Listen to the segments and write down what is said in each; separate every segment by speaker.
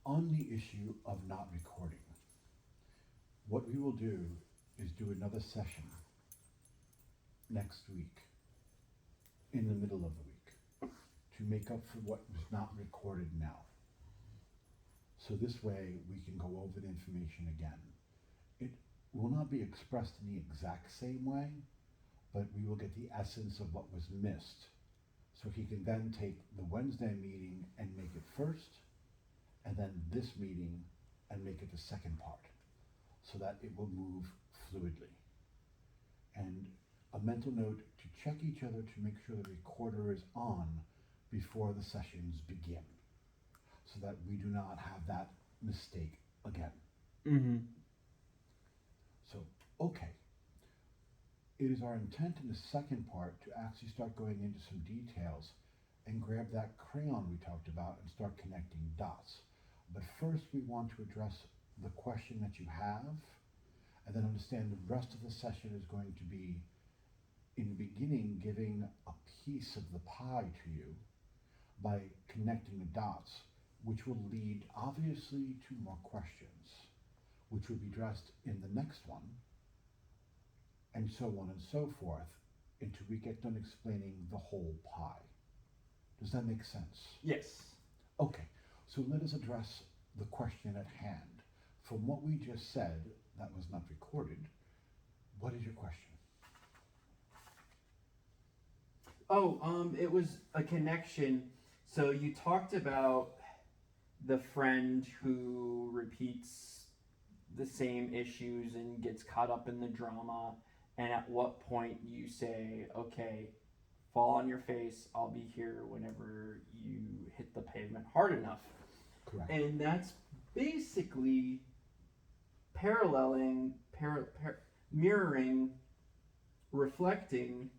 Speaker 1: On the issue of not recording, what we will do is do another session next week, in the middle of the week, to make up for what was not recorded now. So this way we can go over the information again. It will not be expressed in the exact same way, but we will get the essence of what was missed. So he can then take the Wednesday meeting and make it first, and then this meeting and make it the second part, so that it will move fluidly. And a mental note to check each other to make sure the recorder is on before the sessions begin, so that we do not have that mistake again.
Speaker 2: Mm-hmm.
Speaker 1: So, okay. It is our intent in the second part to actually start going into some details and grab that crayon we talked about and start connecting dots. But first we want to address the question that you have, and then understand the rest of the session is going to be, in the beginning, giving a piece of the pie to you by connecting the dots, which will lead obviously to more questions, which will be addressed in the next one, and so on and so forth, until we get done explaining the whole pie. Does that make sense?
Speaker 2: Yes.
Speaker 1: Okay, so let us address the question at hand. From what we just said, that was not recorded, what is your question?
Speaker 2: Oh, it was a connection. So you talked about the friend who repeats the same issues and gets caught up in the drama, and at what point you say, okay, fall on your face, I'll be here whenever you hit the pavement hard enough.
Speaker 1: Correct.
Speaker 2: And that's basically paralleling, mirroring, reflecting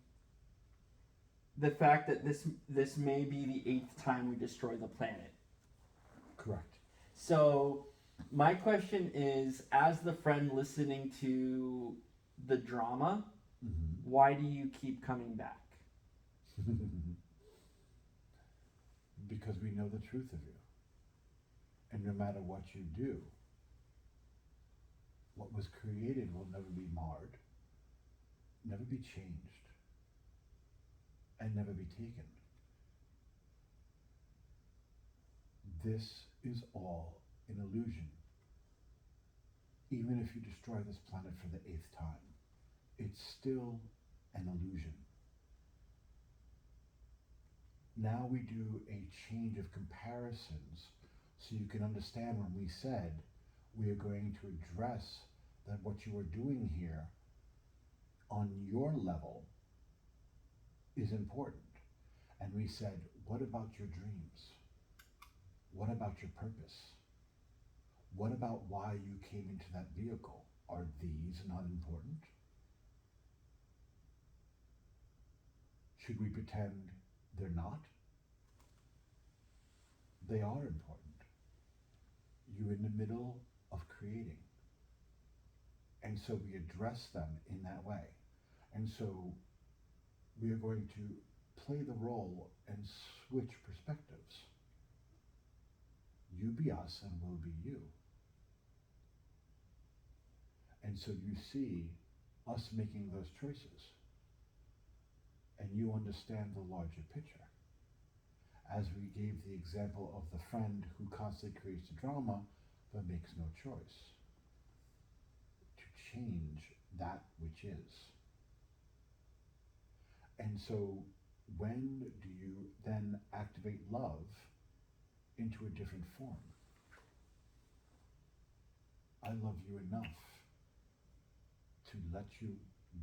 Speaker 2: the fact that this may be the 8th time we destroy the planet.
Speaker 1: Correct.
Speaker 2: So my question is, as the friend listening to the drama, why do you keep coming back?
Speaker 1: Because we know the truth of you. And no matter what you do, what was created will never be marred, never be changed, and never be taken. This is all an illusion. Even if you destroy this planet for the 8th time, it's still an illusion. Now we do a change of comparisons so you can understand when we said we are going to address that what you are doing here on your level is important. And we said, what about your dreams? What about your purpose? What about why you came into that vehicle? Are these not important? Should we pretend they're not? They are important. You're in the middle of creating. And so we address them in that way. And so we are going to play the role and switch perspectives. You be us and we'll be you. And so you see us making those choices. And you understand the larger picture. As we gave the example of the friend who constantly creates the drama but makes no choice to change that which is. And so when do you then activate love into a different form? I love you enough to let you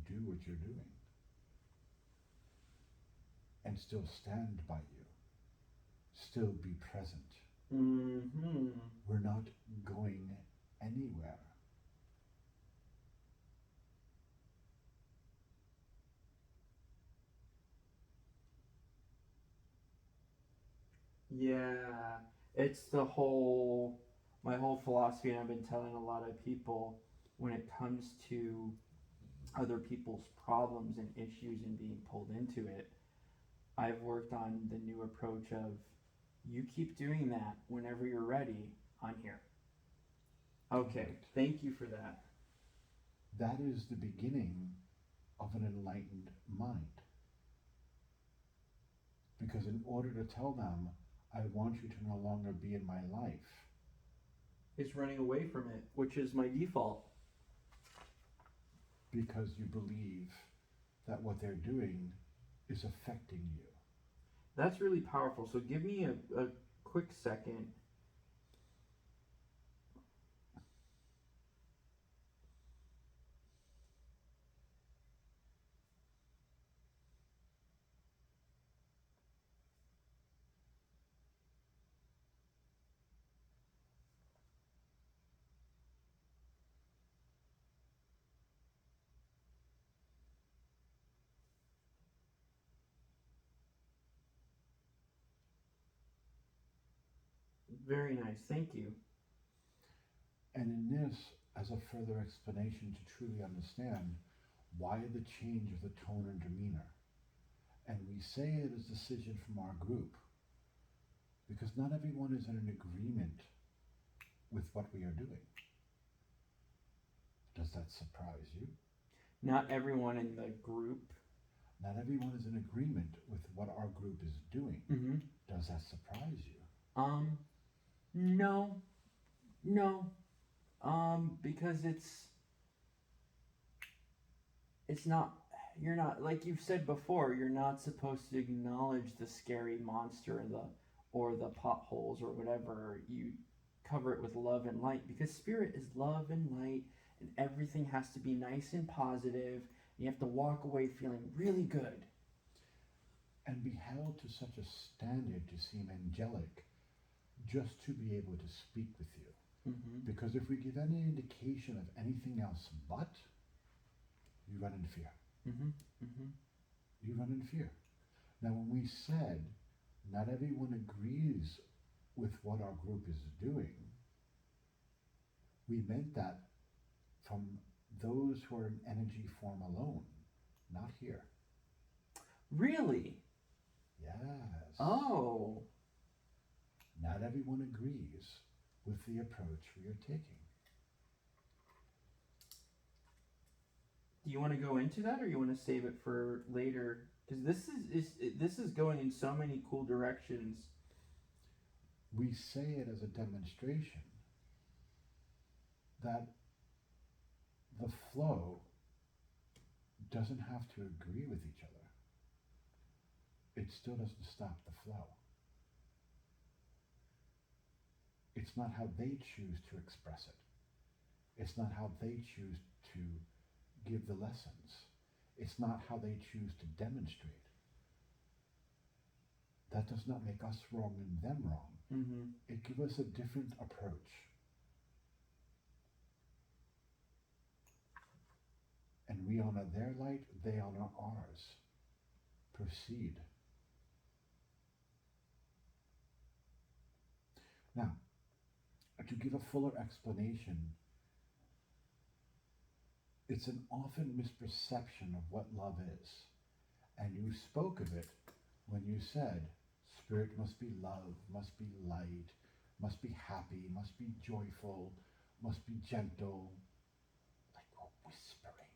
Speaker 1: do what you're doing and still stand by you, still be present.
Speaker 2: Mm-hmm.
Speaker 1: We're not going anywhere.
Speaker 2: Yeah, it's my whole philosophy, and I've been telling a lot of people when it comes to other people's problems and issues and being pulled into it. I've worked on the new approach of, you keep doing that whenever you're ready. on here. Okay,
Speaker 1: Correct.
Speaker 2: thank you for that.
Speaker 1: That is the beginning of an enlightened mind. Because in order to tell them, I want you to no longer be in my life,
Speaker 2: It's running away from it, which is my default.
Speaker 1: because you believe that what they're doing is affecting you.
Speaker 2: That's really powerful. So give me a quick second. Very nice. Thank you.
Speaker 1: And in this, as a further explanation to truly understand why the change of the tone and demeanor, and we say it as decision from our group, because not everyone is in an agreement with what we are doing. Does that surprise you?
Speaker 2: Not everyone in the group.
Speaker 1: Not everyone is in agreement with what our group is doing.
Speaker 2: Mm-hmm.
Speaker 1: Does that surprise you?
Speaker 2: No. Because it's not, you're not, like you've said before, you're not supposed to acknowledge the scary monster or the potholes or whatever. You cover it with love and light, because spirit is love and light, and everything has to be nice and positive. You have to walk away feeling really good.
Speaker 1: And be held to such a standard to seem angelic just to be able to speak with you.
Speaker 2: Mm-hmm.
Speaker 1: Because if we give any indication of anything else but, you run into fear.
Speaker 2: Mm-hmm. Mm-hmm.
Speaker 1: You run into fear. Now, when we said not everyone agrees with what our group is doing, we meant that from those who are in energy form alone, not here.
Speaker 2: Really?
Speaker 1: Yes.
Speaker 2: Oh.
Speaker 1: Not everyone agrees with the approach we are taking.
Speaker 2: Do you want to go into that, or you want to save it for later? Because this is going in so many cool directions.
Speaker 1: We say it as a demonstration that the flow doesn't have to agree with each other. It still doesn't stop the flow. It's not how they choose to express it. It's not how they choose to give the lessons. It's not how they choose to demonstrate. That does not make us wrong and them wrong.
Speaker 2: Mm-hmm.
Speaker 1: It gives us a different approach. And we honor their light, they honor ours. Proceed. Now, to give a fuller explanation, it's an often misperception of what love is. And you spoke of it when you said, spirit must be love, must be light, must be happy, must be joyful, must be gentle, like we're whispering.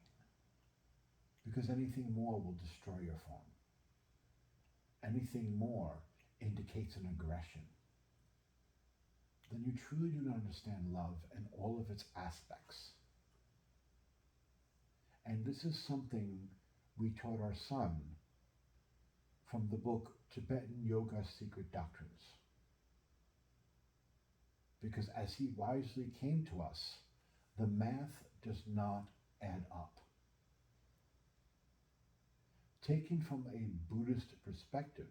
Speaker 1: Because anything more will destroy your form. Anything more indicates an aggression. Then you truly do not understand love and all of its aspects. And this is something we taught our son from the book Tibetan Yoga Secret Doctrines. Because as he wisely came to us, the math does not add up. Taken from a Buddhist perspective,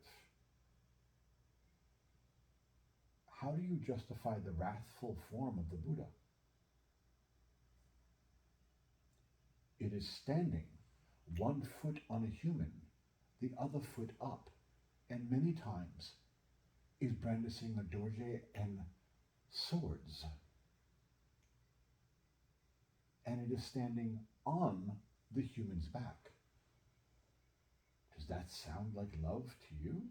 Speaker 1: how do you justify the wrathful form of the Buddha? It is standing, one foot on a human, the other foot up, and many times is brandishing a dorje and swords. And it is standing on the human's back. Does that sound like love to you?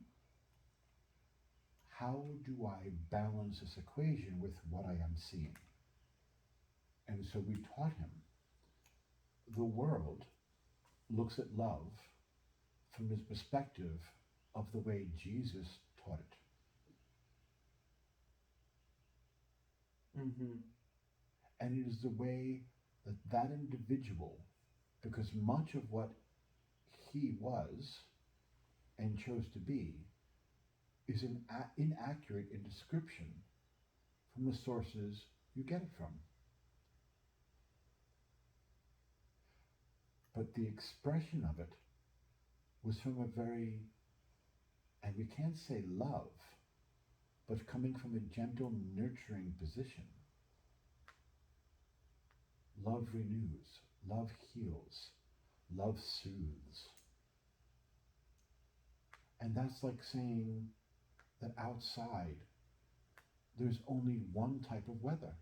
Speaker 1: how do I balance this equation with what I am seeing? And so we taught him the world looks at love from his perspective of the way Jesus taught it.
Speaker 2: Mm-hmm.
Speaker 1: And it is the way that that individual, because much of what he was and chose to be is inaccurate in description from the sources you get it from. But the expression of it was from a very, and we can't say love, but coming from a gentle, nurturing position. Love renews, love heals, love soothes. And that's like saying that outside there's only one type of weather.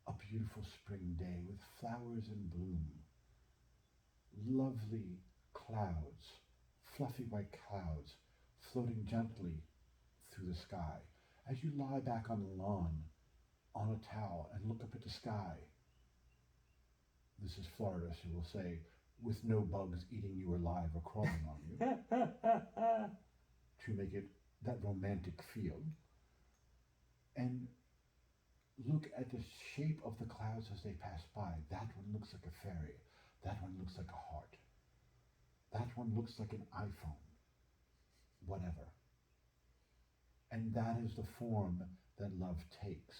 Speaker 1: A beautiful spring day with flowers in bloom, lovely clouds, fluffy white clouds floating gently through the sky. As you lie back on the lawn on a towel and look up at the sky, this is Florida, so we'll say, with no bugs eating you alive or crawling on you, to make it that romantic feel. And look at the shape of the clouds as they pass by. That one looks like a fairy. That one looks like a heart. That one looks like an iPhone. Whatever. And that is the form that love takes.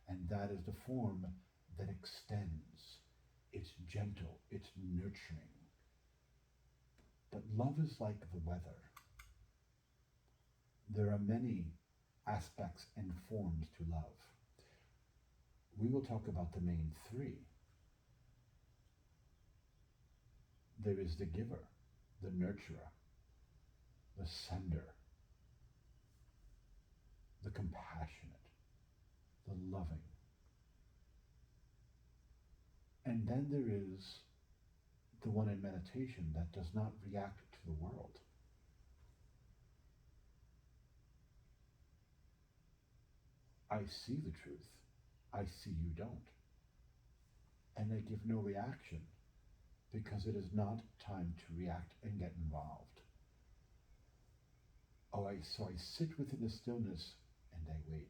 Speaker 1: And that is the form that extends. It's gentle. It's nurturing. But love is like the weather. There are many aspects and forms to love. We will talk about the main three. There is the giver, the nurturer, the sender, the compassionate, the loving. And then there is the one in meditation that does not react to the world. I see the truth. I see you don't. And I give no reaction because it is not time to react and get involved. So I sit within the stillness and I wait.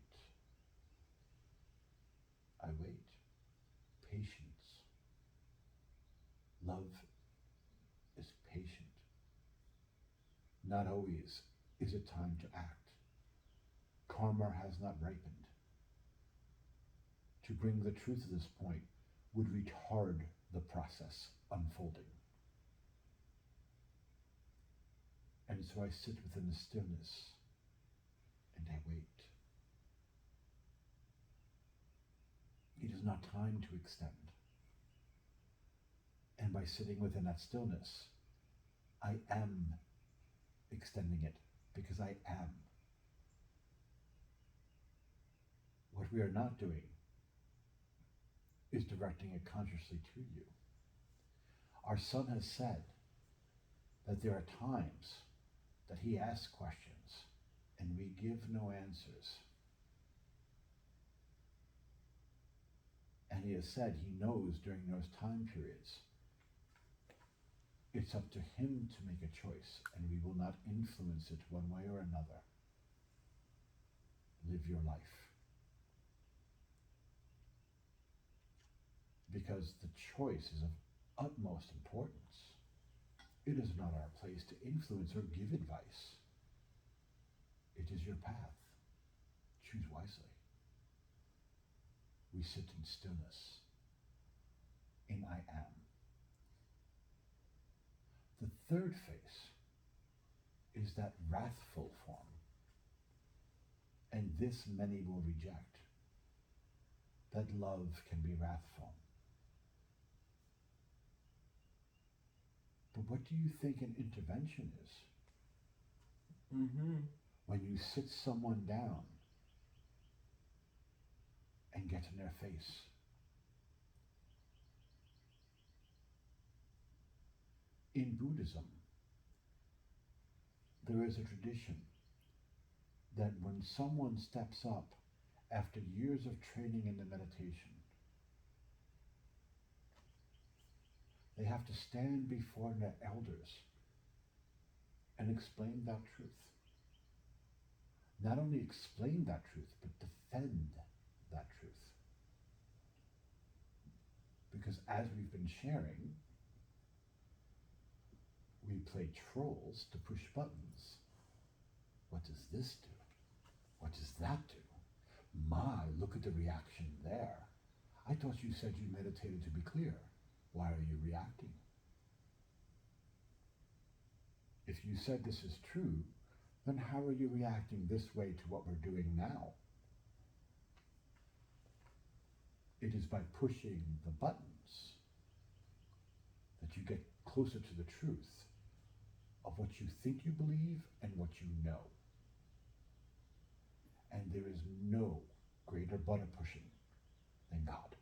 Speaker 1: I wait. Patience. Love is patient. Not always is it time to act. Karma has not ripened. To bring the truth to this point would retard the process unfolding. And so I sit within the stillness and I wait. It is not time to extend. And by sitting within that stillness, I am extending it because I am. What we are not doing is directing it consciously to you. Our son has said that there are times that he asks questions and we give no answers. And he has said he knows during those time periods it's up to him to make a choice and we will not influence it one way or another. Live your life. Because the choice is of utmost importance. It is not our place to influence or give advice. It is your path. Choose wisely. We sit in stillness, in I am. The third face is that wrathful form. And this many will reject. That love can be wrathful. But what do you think an intervention is?
Speaker 2: Mm-hmm.
Speaker 1: When you sit someone down and get in their face. In Buddhism, there is a tradition that when someone steps up after years of training in the meditation, they have to stand before their elders and explain that truth. Not only explain that truth, but defend that truth. Because as we've been sharing, we play trolls to push buttons. What does this do? What does that do? My, look at the reaction there. I thought you said you meditated to be clear. Why are you reacting? If you said this is true, then how are you reacting this way to what we're doing now? It is by pushing the buttons that you get closer to the truth of what you think you believe and what you know. And there is no greater button pushing than God.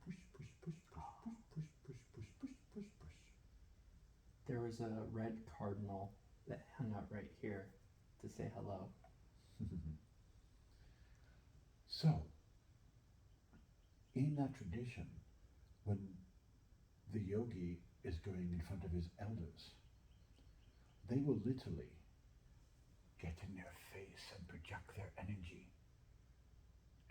Speaker 1: Push, push, push, push, push, push, push, push, push, push, push.
Speaker 2: There was a red cardinal that hung out right here to say hello.
Speaker 1: So, in that tradition, when the yogi is going in front of his elders, they will literally get in their face and project their energy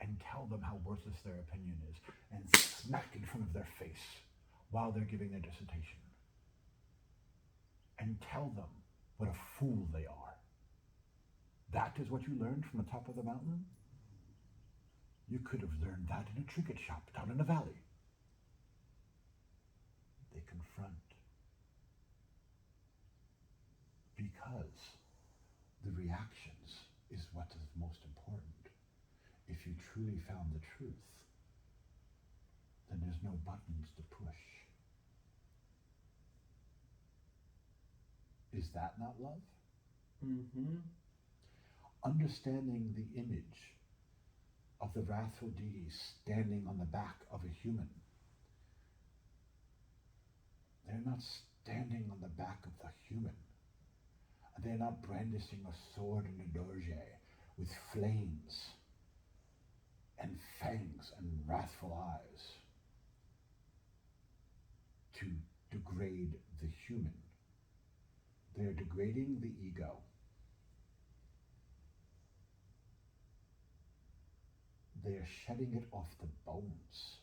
Speaker 1: and tell them how worthless their opinion is and smack in front of their face while they're giving their dissertation and tell them what a fool they are. That is what you learned from the top of the mountain? You could have learned that in a trinket shop down in the valley. They confront. Because the reactions is what is most important. If you truly found the truth, then there's no buttons to push. Is that not love?
Speaker 2: Mm-hmm.
Speaker 1: Understanding the image of the wrathful deity standing on the back of a human. They're not standing on the back of the human. They're not brandishing a sword in a doge with flames and fangs and wrathful eyes to degrade the human. They're degrading the ego. They are shedding it off the bones.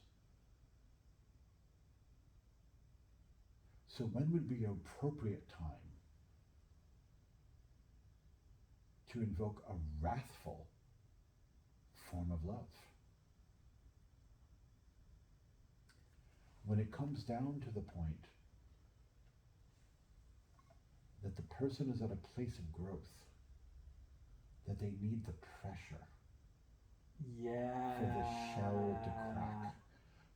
Speaker 1: So when would be an appropriate time to invoke a wrathful form of love? When it comes down to the point that the person is at a place of growth, that they need the pressure for the shell to crack,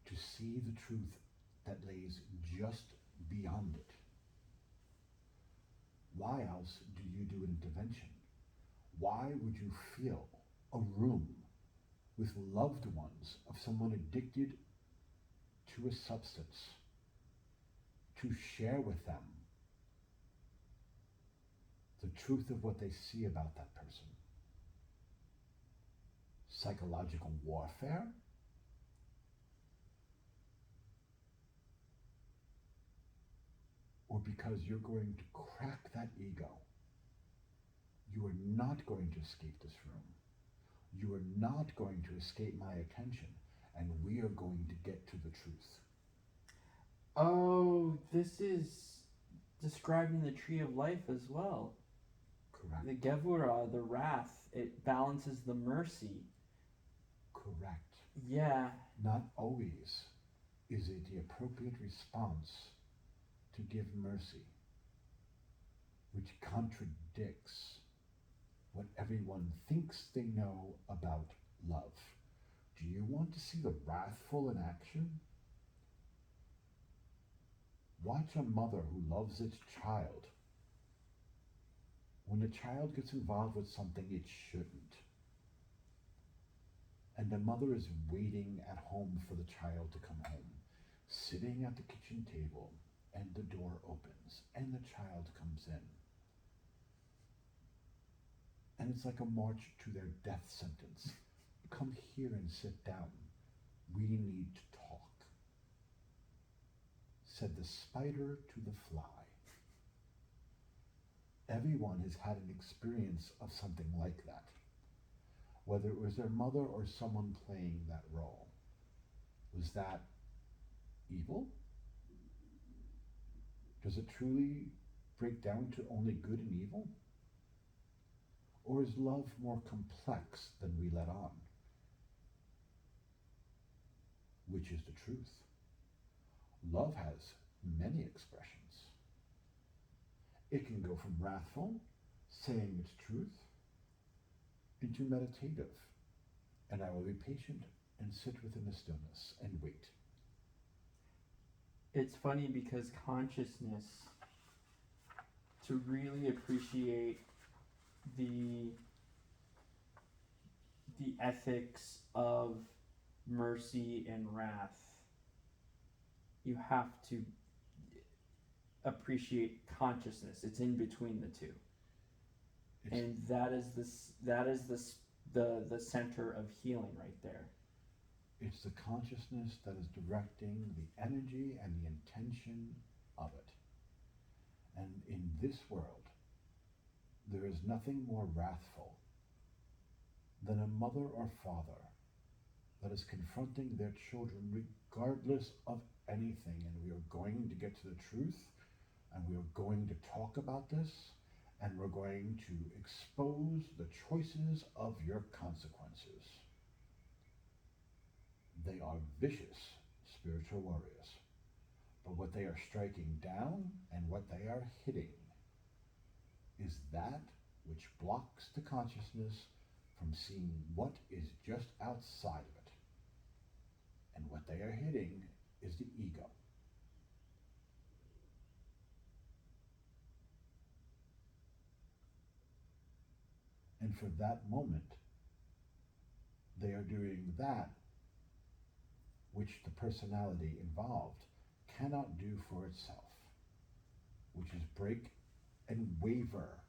Speaker 1: to see the truth that lays just beyond it. Why else do you do an intervention? Why would you fill a room with loved ones of someone addicted to a substance to share with them the truth of what they see about that person? Psychological warfare? Or because you're going to crack that ego? You are not going to escape this room. You are not going to escape my attention, and we are going to get to the truth.
Speaker 2: Oh, this is describing the tree of life as well.
Speaker 1: Correct.
Speaker 2: The Gevura, the wrath, it balances the mercy.
Speaker 1: Correct.
Speaker 2: Yeah.
Speaker 1: Not always is it the appropriate response to give mercy, which contradicts what everyone thinks they know about love. Do you want to see the wrathful in action? Watch a mother who loves its child. When the child gets involved with something it shouldn't, and the mother is waiting at home for the child to come home, sitting at the kitchen table, and the door opens, and the child comes in. And it's like a march to their death sentence. Come here and sit down. We need to talk, said the spider to the fly. Everyone has had an experience of something like that, whether it was their mother or someone playing that role. Was that evil? Does it truly break down to only good and evil? Or is love more complex than we let on? Which is the truth? Love has many expressions. It can go from wrathful, saying its truth, into meditative, and I will be patient and sit within the stillness and wait.
Speaker 2: It's funny because consciousness, to really appreciate the ethics of mercy and wrath, you have to appreciate consciousness. It's in between the two. And that is the center of healing right there.
Speaker 1: It's the consciousness that is directing the energy and the intention of it. And in this world, there is nothing more wrathful than a mother or father that is confronting their children regardless of anything. And we are going to get to the truth, and we are going to talk about this, and we're going to expose the choices of your consequences. They are vicious spiritual warriors, but what they are striking down and what they are hitting is that which blocks the consciousness from seeing what is just outside of it. And what they are hitting is the ego. And for that moment, they are doing that which the personality involved cannot do for itself, which is break and waver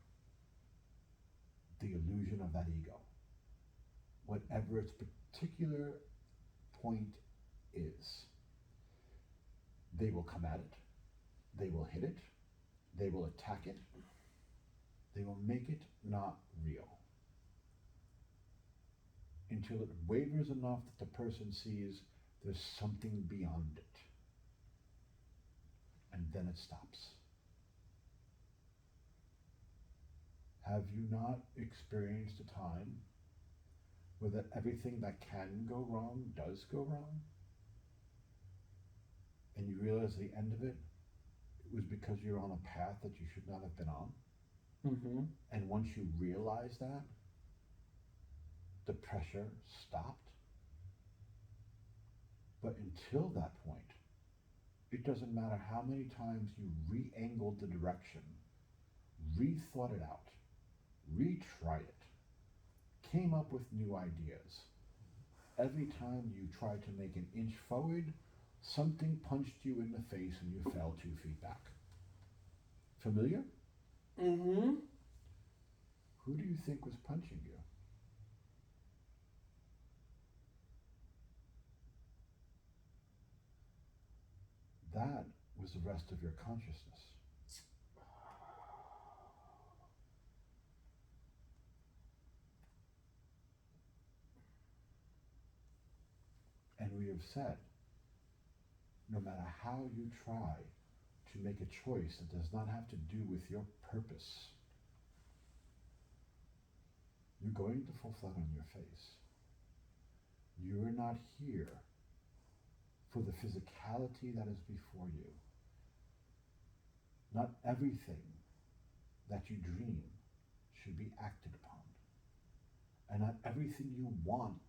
Speaker 1: the illusion of that ego, whatever its particular point is. They will come at it, they will hit it, they will attack it, they will make it not real, until it wavers enough that the person sees there's something beyond it. And then it stops. Have you not experienced a time where that everything that can go wrong does go wrong? And you realize the end of it was because you're on a path that you should not have been on?
Speaker 2: Mm-hmm.
Speaker 1: And once you realize that, the pressure stopped. But until that point, it doesn't matter how many times you re-angled the direction, rethought it out, retried it, came up with new ideas. Every time you tried to make an inch forward, something punched you in the face and you fell 2 feet back. Familiar?
Speaker 2: Mm-hmm.
Speaker 1: Who do you think was punching you? That was the rest of your consciousness. And we have said, no matter how you try to make a choice that does not have to do with your purpose, you're going to fall flat on your face. You are not here for the physicality that is before you. Not everything that you dream should be acted upon. And not everything you want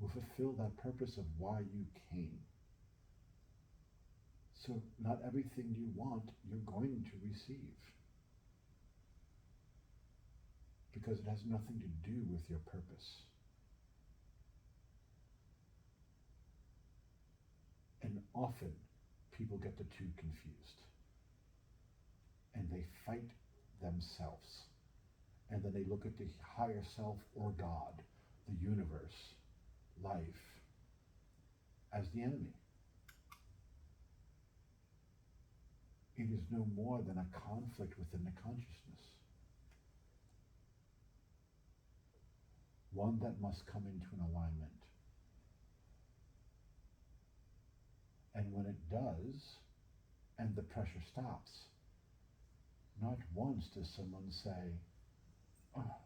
Speaker 1: will fulfill that purpose of why you came. So not everything you want, you're going to receive. Because it has nothing to do with your purpose. And often, people get the two confused. And they fight themselves. And then they look at the higher self or God, the universe, life, as the enemy. It is no more than a conflict within the consciousness. One that must come into an alignment. And when it does, and the pressure stops, not once does someone say, oh,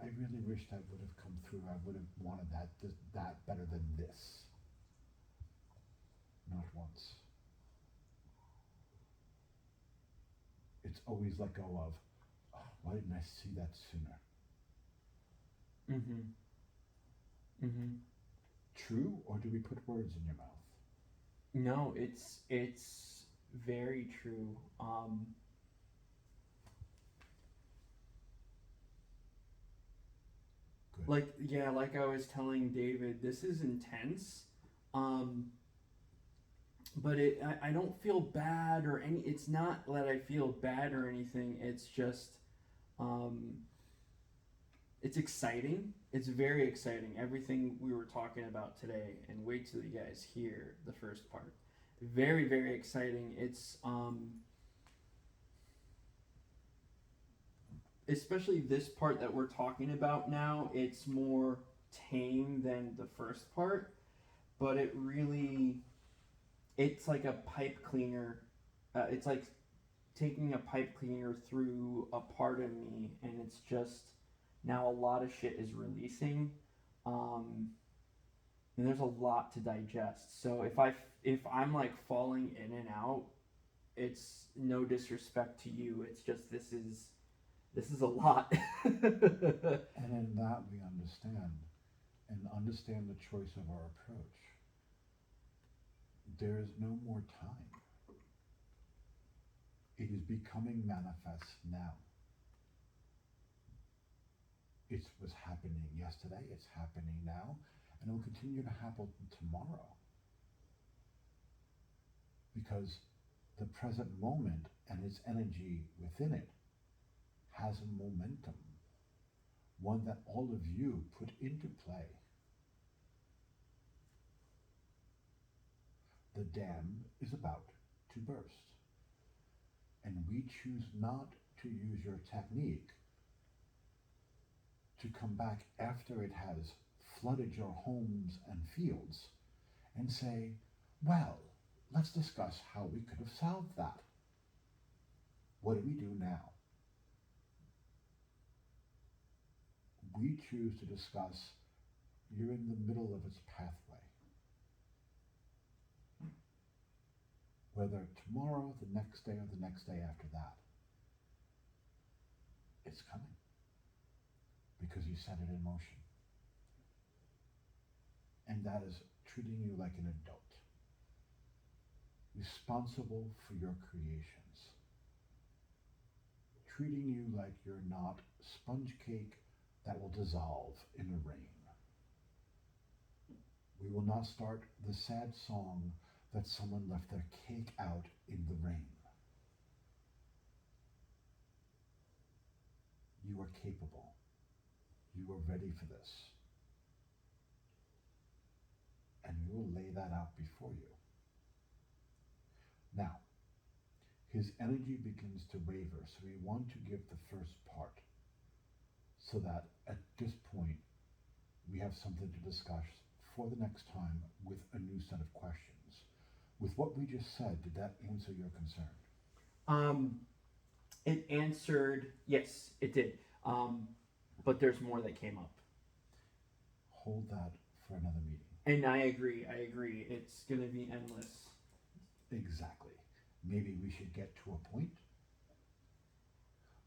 Speaker 1: I really wish that would have come through. I would have wanted that better than this. Not once. It's always let go of, oh, why didn't I see that sooner? True, or do we put words in your mouth?
Speaker 2: No, it's very true.
Speaker 1: Good.
Speaker 2: Like I was telling David, this is intense. But I don't feel bad or any. It's not that I feel bad or anything. It's just, it's exciting. It's very exciting. Everything we were talking about today, and wait till you guys hear the first part. Very, very exciting. It's especially this part that we're talking about now. It's more tame than the first part, but it really, it's like a pipe cleaner. It's like taking a pipe cleaner through a part of me, and it's just now a lot of shit is releasing, and there's a lot to digest. So if I'm like falling in and out, it's no disrespect to you. It's just this is a lot.
Speaker 1: And in that we understand the choice of our approach. There is no more time. It is becoming manifest now. It was happening yesterday, it's happening now, and it will continue to happen tomorrow. Because the present moment and its energy within it has a momentum, one that all of you put into play. The dam is about to burst, and we choose not to use your technique to come back after it has flooded your homes and fields and say, well, let's discuss how we could have solved that. What do we do now? We choose to discuss, you're in the middle of its pathway. Whether tomorrow, the next day, or the next day after that, it's coming. Because you set it in motion. And that is treating you like an adult, responsible for your creations, treating you like you're not sponge cake that will dissolve in the rain. We will not start the sad song that someone left their cake out in the rain. You are capable. You are ready for this. And we will lay that out before you. Now, his energy begins to waver, so we want to give the first part so that at this point we have something to discuss for the next time with a new set of questions. With what we just said, did that answer your concern?
Speaker 2: It answered, yes, it did. But there's more that came up.
Speaker 1: Hold that for another meeting.
Speaker 2: And I agree. It's going to be endless.
Speaker 1: Exactly. Maybe we should get to a point.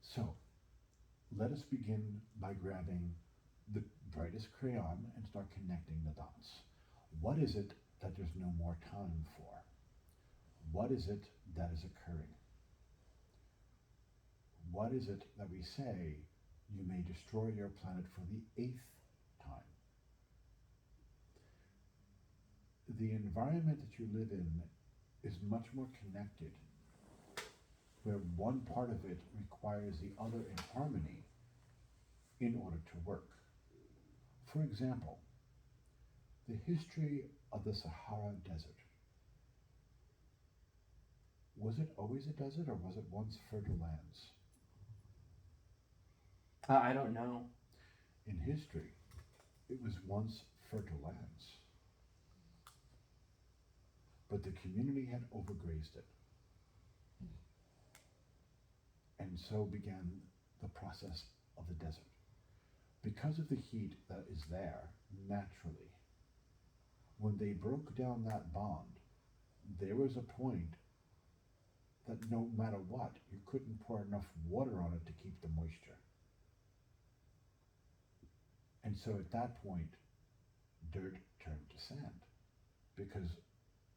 Speaker 1: So, let us begin by grabbing the brightest crayon and start connecting the dots. What is it that there's no more time for? What is it that is occurring? What is it that we say you may destroy your planet for the 8th time? The environment that you live in is much more connected where one part of it requires the other in harmony in order to work. For example, the history of the Sahara Desert. Was it always a desert, or was it once fertile lands?
Speaker 2: I don't know.
Speaker 1: In history, it was once fertile lands. But the community had overgrazed it. And so began the process of the desert. Because of the heat that is there naturally, when they broke down that bond, there was a point that no matter what, you couldn't pour enough water on it to keep the moisture. And so at that point, dirt turned to sand, because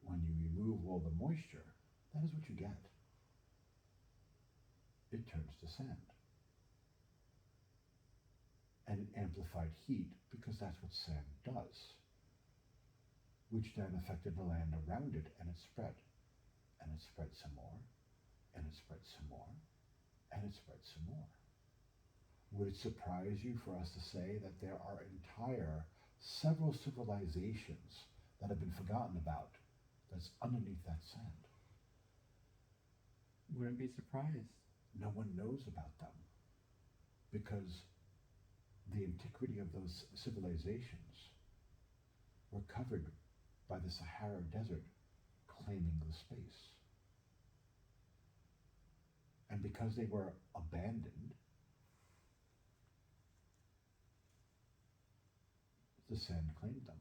Speaker 1: when you remove all the moisture, that is what you get. It turns to sand. And amplified heat, because that's what sand does, which then affected the land around it, and it spread. And it spread some more, and it spread some more, and it spread some more. Would it surprise you for us to say that there are several civilizations that have been forgotten about that's underneath that sand?
Speaker 2: Wouldn't be surprised.
Speaker 1: No one knows about them because the antiquity of those civilizations were covered by the Sahara Desert claiming the space. And because they were abandoned, the sand claimed them.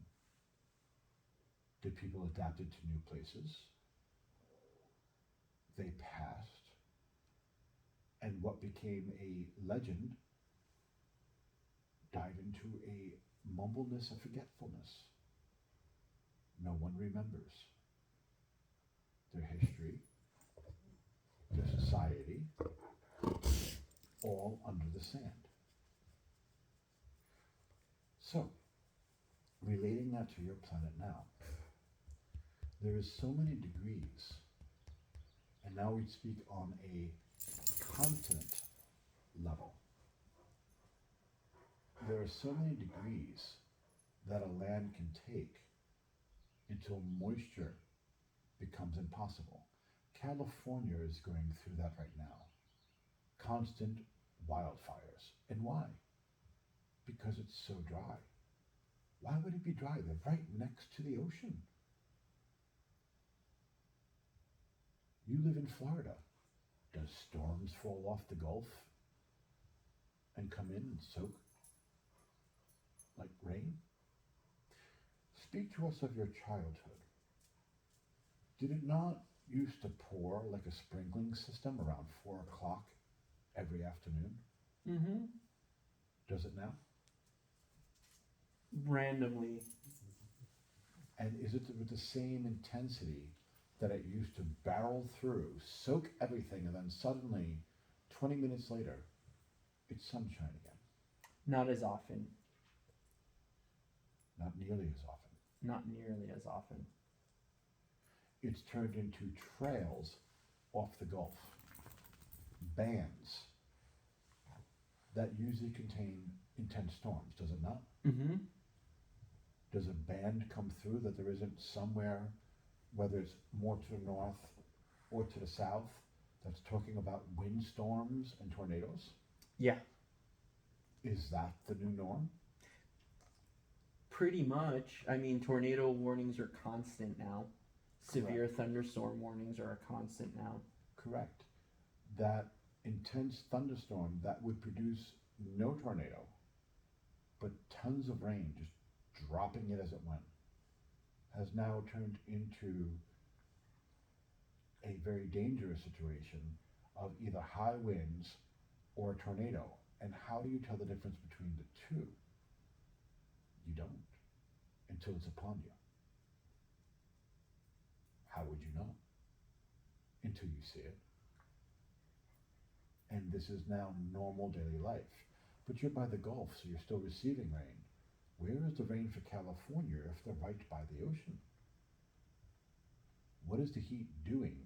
Speaker 1: Did people adapt it to new places? They passed, and what became a legend died into a mumbleness of forgetfulness. No one remembers their history, their society, all under the sand. So, relating that to your planet now, there is so many degrees, and now we speak on a continent level. There are so many degrees that a land can take until moisture becomes impossible. California is going through that right now. Constant wildfires. And why? Because it's so dry. Why would it be dry? They're right next to the ocean. You live in Florida. Does storms fall off the Gulf and come in and soak like rain? Speak to us of your childhood. Did it not used to pour like a sprinkling system around 4 o'clock every afternoon?
Speaker 2: Mm-hmm.
Speaker 1: Does it now?
Speaker 2: Randomly.
Speaker 1: And is it with the same intensity that it used to barrel through, soak everything, and then suddenly, 20 minutes later, it's sunshine again?
Speaker 2: Not as often.
Speaker 1: Not nearly as often.
Speaker 2: Not nearly as often.
Speaker 1: It's turned into trails off the Gulf, bands that usually contain intense storms, does it not?
Speaker 2: Mm-hmm.
Speaker 1: Does a band come through that there isn't somewhere, whether it's more to the north or to the south, that's talking about windstorms and tornadoes?
Speaker 2: Yeah.
Speaker 1: Is that the new norm?
Speaker 2: Pretty much. I mean, tornado warnings are constant now. Severe thunderstorm warnings are a constant now.
Speaker 1: Correct. That intense thunderstorm that would produce no tornado, but tons of rain just dropping it as it went, has now turned into a very dangerous situation of either high winds or a tornado. And how do you tell the difference between the two? You don't, until it's upon you. How would you know? Until you see it. And this is now normal daily life. But you're by the Gulf, so you're still receiving rain. Where is the rain for California if they're right by the ocean? What is the heat doing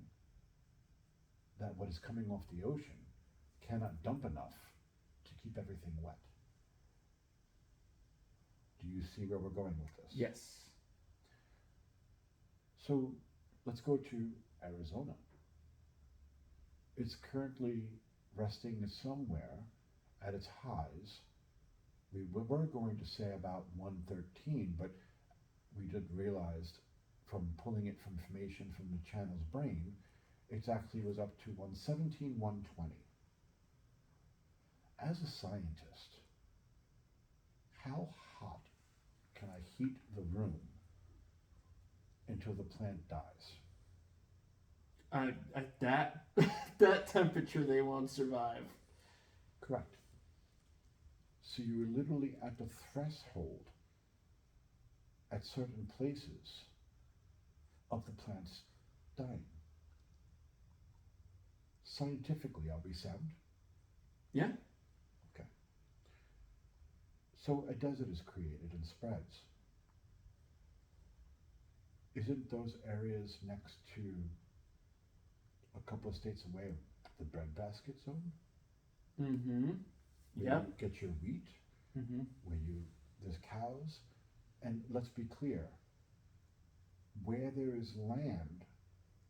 Speaker 1: that what is coming off the ocean cannot dump enough to keep everything wet. Do you see where we're going with this?
Speaker 2: Yes.
Speaker 1: So let's go to Arizona. It's currently resting somewhere at its highs. We were going to say about 113, but we did realize from pulling it from information from the channel's brain, it actually was up to 117, 120. As a scientist, how hot can I heat the room until the plant dies?
Speaker 2: At that that temperature, they won't survive.
Speaker 1: Correct. So you're literally at the threshold at certain places of the plant's dying. Scientifically, are we sound?
Speaker 2: Yeah.
Speaker 1: Okay. So a desert is created and spreads. Isn't those areas next to a couple of states away the breadbasket zone?
Speaker 2: Mm-hmm.
Speaker 1: Where
Speaker 2: Yep.
Speaker 1: you get your wheat,
Speaker 2: Mm-hmm.
Speaker 1: where there's cows, and let's be clear, where there is land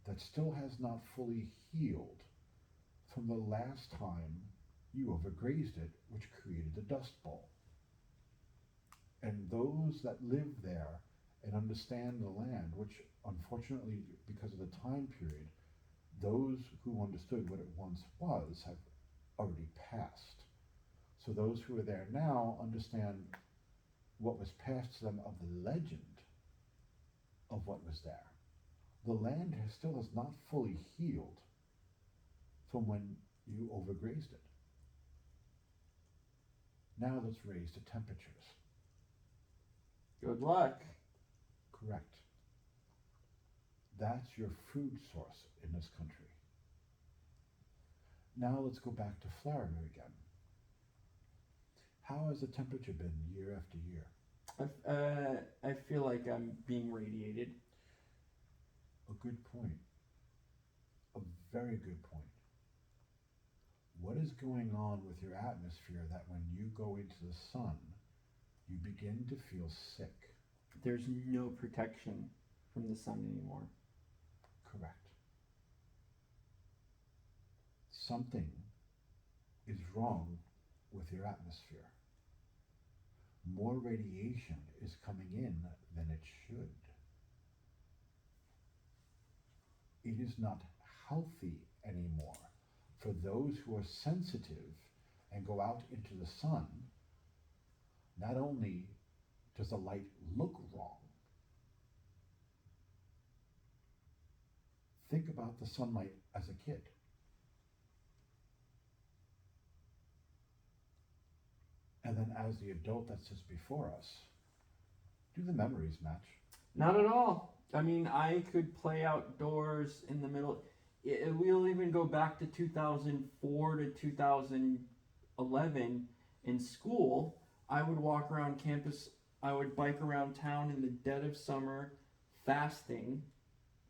Speaker 1: that still has not fully healed from the last time you overgrazed it, which created the dust bowl. And those that live there and understand the land, which unfortunately, because of the time period, those who understood what it once was have already passed. So those who are there now understand what was passed to them of the legend of what was there. The land still has not fully healed from when you overgrazed it. Now let's raise the temperatures.
Speaker 2: Good luck.
Speaker 1: Correct. That's your food source in this country. Now let's go back to Florida again. How has the temperature been year after year?
Speaker 2: I feel like I'm being radiated.
Speaker 1: A good point. A very good point. What is going on with your atmosphere that when you go into the sun, you begin to feel sick?
Speaker 2: There's no protection from the sun anymore.
Speaker 1: Correct. Something is wrong with your atmosphere. More radiation is coming in than it should. It is not healthy anymore for those who are sensitive and go out into the sun. Not only does the light look wrong, think about the sunlight as a kid. And then as the adult that sits before us, do the memories match?
Speaker 2: Not at all. I mean, I could play outdoors in the middle. We'll even go back to 2004 to 2011 in school. I would walk around campus. I would bike around town in the dead of summer, fasting,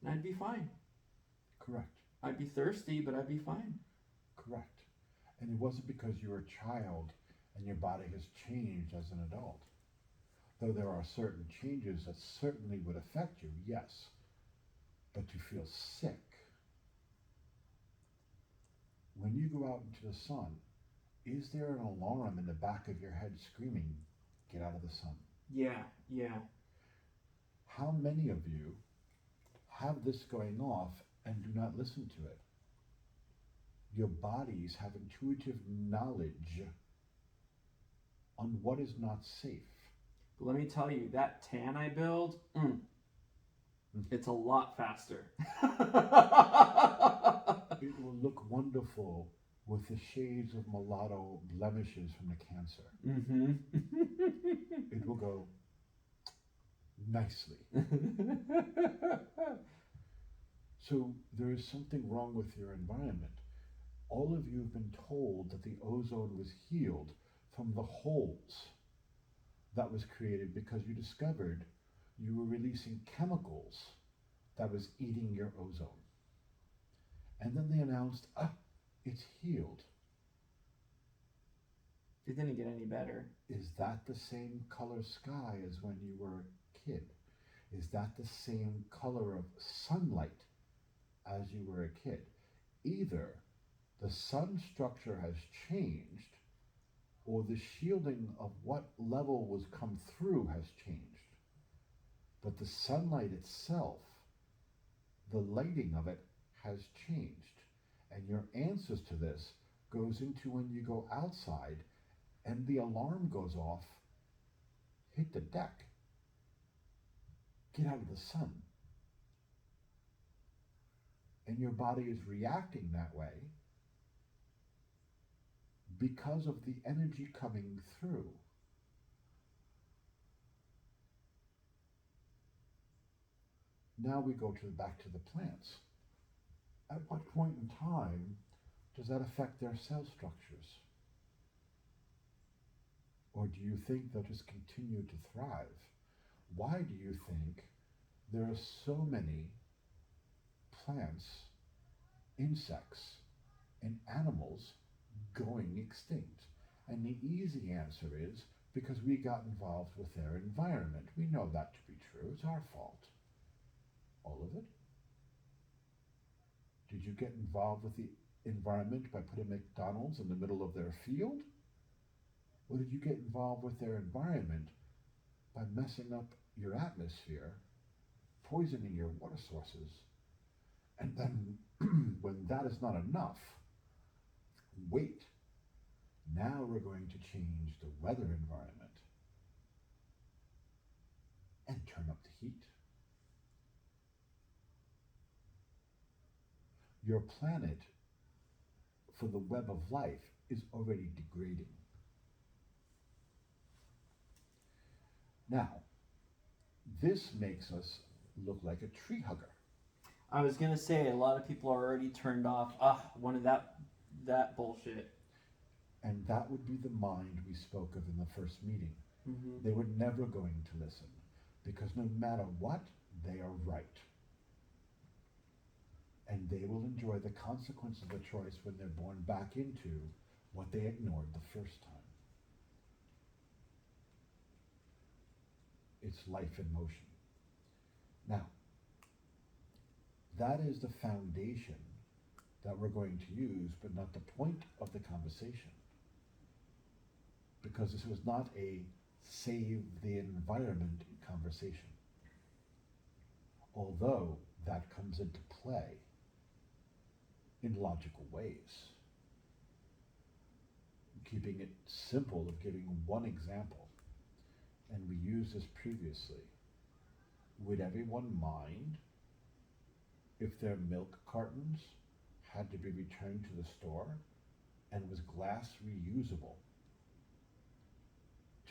Speaker 2: and I'd be fine.
Speaker 1: Correct.
Speaker 2: I'd be thirsty, but I'd be fine.
Speaker 1: Correct. And it wasn't because you were a child and your body has changed as an adult. Though there are certain changes that certainly would affect you, yes. But to feel sick, when you go out into the sun, is there an alarm in the back of your head screaming, get out of the sun?
Speaker 2: Yeah.
Speaker 1: How many of you have this going off and do not listen to it? Your bodies have intuitive knowledge on what is not safe.
Speaker 2: But let me tell you, that tan I build, it's a lot faster.
Speaker 1: It will look wonderful with the shades of mulatto blemishes from the cancer.
Speaker 2: Mm-hmm.
Speaker 1: It will go nicely. So there is something wrong with your environment. All of you have been told that the ozone was healed from the holes that was created because you discovered you were releasing chemicals that was eating your ozone. And then they announced, it's healed.
Speaker 2: It didn't get any better.
Speaker 1: Is that the same color sky as when you were a kid? Is that the same color of sunlight as you were a kid? Either the sun structure has changed, or the shielding of what level was come through has changed. But the sunlight itself, the lighting of it, has changed. And your answers to this goes into when you go outside and the alarm goes off, hit the deck, get out of the sun. And your body is reacting that way because of the energy coming through. Now we go back to the plants. At what point in time does that affect their cell structures? Or do you think they'll just continue to thrive? Why do you think there are so many plants, insects, and animals going extinct? And the easy answer is because we got involved with their environment. We know that to be true. It's our fault. All of it? Did you get involved with the environment by putting McDonald's in the middle of their field? Or did you get involved with their environment by messing up your atmosphere, poisoning your water sources? And then when that is not enough, wait. Now we're going to change the weather environment and turn up the heat. Your planet, for the web of life, is already degrading. Now, this makes us look like a tree hugger.
Speaker 2: I was gonna say a lot of people are already turned off. One of that bullshit.
Speaker 1: And that would be the mind we spoke of in the first meeting.
Speaker 2: Mm-hmm.
Speaker 1: They were never going to listen because no matter what, they are right. And they will enjoy the consequence of the choice when they're born back into what they ignored the first time. It's life in motion. Now, that is the foundation that we're going to use, but not the point of the conversation. Because this was not a save the environment conversation. Although that comes into play in logical ways. Keeping it simple of giving one example, and we used this previously. Would everyone mind if their milk cartons had to be returned to the store and was glass reusable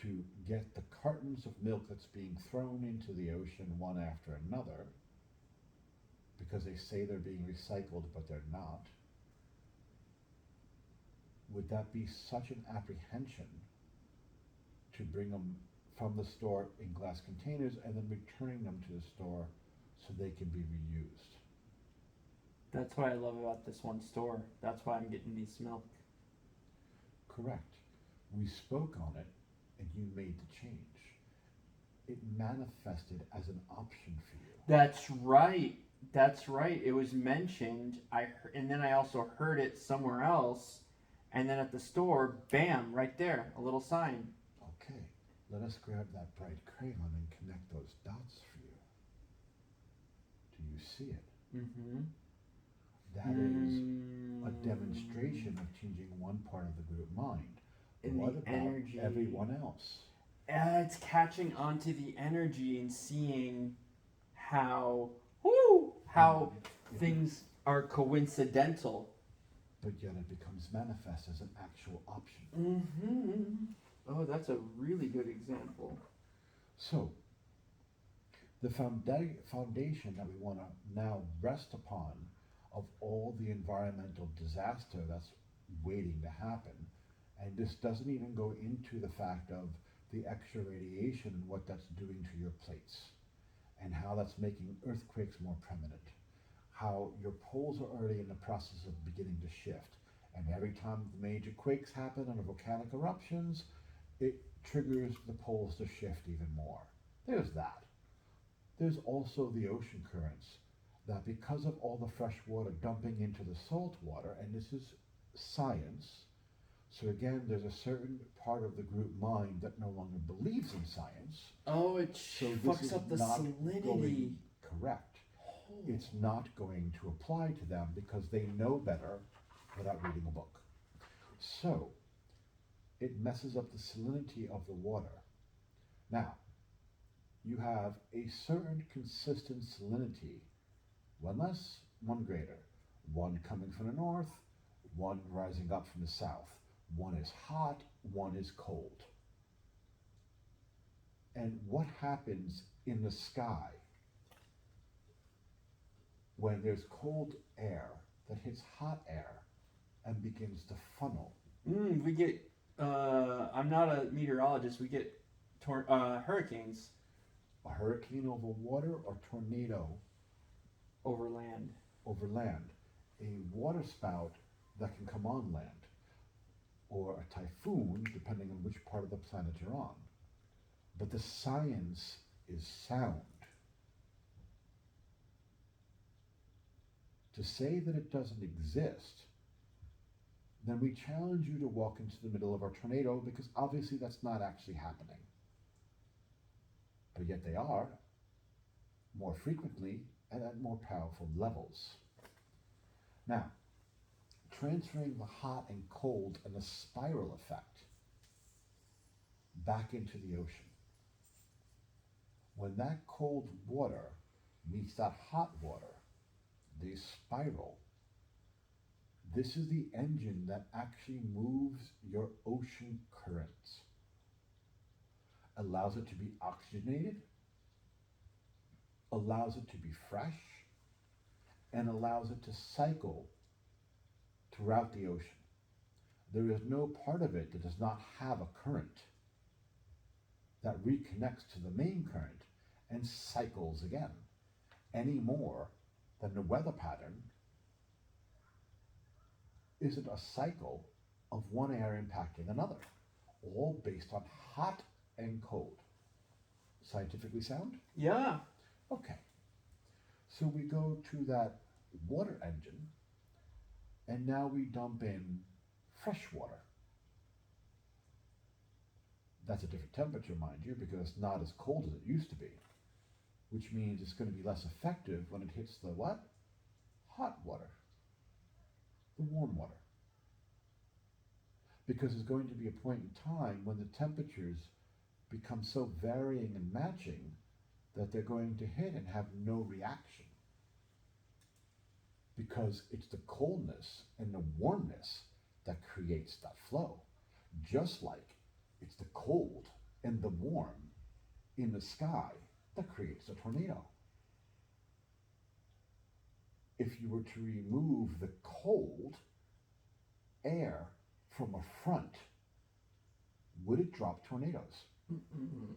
Speaker 1: to get the cartons of milk that's being thrown into the ocean one after another, because they say they're being recycled but they're not? Would that be such an apprehension to bring them from the store in glass containers and then returning them to the store so they can be reused?
Speaker 2: That's what I love about this one store. That's why I'm getting these milk.
Speaker 1: Correct. We spoke on it and you made the change. It manifested as an option for you.
Speaker 2: That's right. That's right. It was mentioned. And then I also heard it somewhere else. And then at the store, bam, right there, a little sign.
Speaker 1: Okay, let us grab that bright crayon and connect those dots for you. Do you see it?
Speaker 2: Mm-hmm.
Speaker 1: That is a demonstration of changing one part of the group mind.
Speaker 2: And
Speaker 1: what
Speaker 2: the
Speaker 1: about
Speaker 2: energy.
Speaker 1: everyone else?
Speaker 2: It's catching onto the energy and seeing how things are coincidental.
Speaker 1: But yet it becomes manifest as an actual option.
Speaker 2: Mm-hmm. Oh, that's a really good example.
Speaker 1: So, the foundation that we want to now rest upon of all the environmental disaster that's waiting to happen, and this doesn't even go into the fact of the extra radiation and what that's doing to your plates, and how that's making earthquakes more prominent, how your poles are already in the process of beginning to shift. And every time the major quakes happen and the volcanic eruptions, it triggers the poles to shift even more. There's that. There's also the ocean currents, that because of all the fresh water dumping into the salt water, and this is science, so again, there's a certain part of the group mind that no longer believes in science.
Speaker 2: Oh, it
Speaker 1: So this
Speaker 2: fucks
Speaker 1: is
Speaker 2: up the
Speaker 1: not
Speaker 2: salinity.
Speaker 1: going correct.
Speaker 2: Oh.
Speaker 1: It's not going to apply to them because they know better without reading a book. So it messes up the salinity of the water. Now, you have a certain consistent salinity, one less, one greater, one coming from the north, one rising up from the south. One is hot, one is cold. And what happens in the sky when there's cold air that hits hot air and begins to funnel?
Speaker 2: We get, I'm not a meteorologist, we get hurricanes.
Speaker 1: A hurricane over water or tornado
Speaker 2: Over land.
Speaker 1: over land. A water spout that can come on land, or a typhoon, depending on which part of the planet you're on. But the science is sound. To say that it doesn't exist, then we challenge you to walk into the middle of a tornado, because obviously that's not actually happening. But yet they are, more frequently and at more powerful levels. Now, transferring the hot and cold and the spiral effect back into the ocean. When that cold water meets that hot water, they spiral. This is the engine that actually moves your ocean currents. Allows it to be oxygenated, allows it to be fresh, and allows it to cycle throughout the ocean. There is no part of it that does not have a current that reconnects to the main current and cycles again, any more than the weather pattern isn't a cycle of one air impacting another, all based on hot and cold. Scientifically sound?
Speaker 2: Yeah.
Speaker 1: Okay. So we go to that water engine, and now we dump in fresh water. That's a different temperature, mind you, because it's not as cold as it used to be, which means it's going to be less effective when it hits the what? Hot water, the warm water. Because there's going to be a point in time when the temperatures become so varying and matching that they're going to hit and have no reaction. Because it's the coldness and the warmness that creates that flow. Just like it's the cold and the warm in the sky that creates a tornado. If you were to remove the cold air from a front, would it drop tornadoes?
Speaker 2: Mm-mm.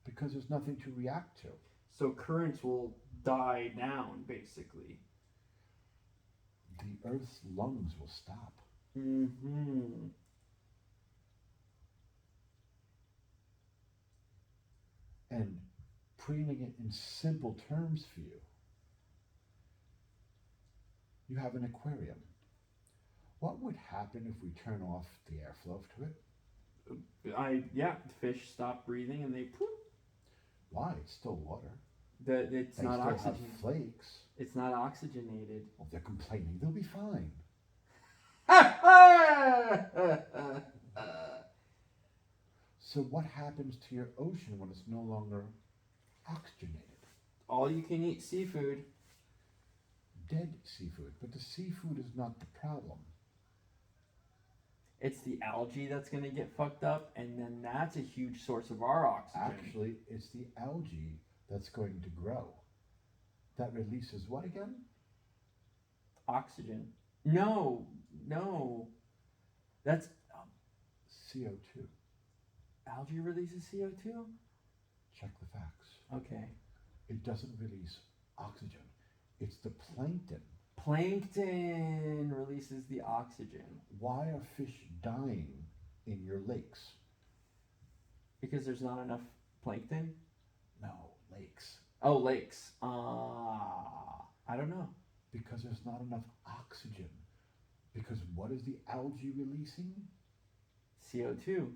Speaker 1: Because there's nothing to react to.
Speaker 2: So currents will die down, basically.
Speaker 1: The Earth's lungs will stop.
Speaker 2: Mm-hmm.
Speaker 1: And putting it in simple terms for you, you have an aquarium. What would happen if we turn off the airflow to it?
Speaker 2: Fish stop breathing and they poof.
Speaker 1: Why? It's still water.
Speaker 2: It's
Speaker 1: They
Speaker 2: not
Speaker 1: still
Speaker 2: oxygen.
Speaker 1: have flakes.
Speaker 2: It's not oxygenated.
Speaker 1: Well, they're complaining. They'll be fine. So what happens to your ocean when it's no longer oxygenated?
Speaker 2: All you can eat seafood.
Speaker 1: Dead seafood. But the seafood is not the problem.
Speaker 2: It's the algae that's going to get fucked up, and then that's a huge source of our oxygen.
Speaker 1: Actually, it's the algae that's going to grow. That releases what again?
Speaker 2: Oxygen. No. That's
Speaker 1: CO2.
Speaker 2: algae releases CO2?
Speaker 1: Check the facts.
Speaker 2: Okay.
Speaker 1: It doesn't release oxygen. It's the plankton.
Speaker 2: Plankton releases the oxygen.
Speaker 1: Why are fish dying in your lakes?
Speaker 2: Because there's not enough plankton?
Speaker 1: No, lakes.
Speaker 2: Oh, lakes. I don't know.
Speaker 1: Because there's not enough oxygen. Because what is the algae releasing?
Speaker 2: CO2.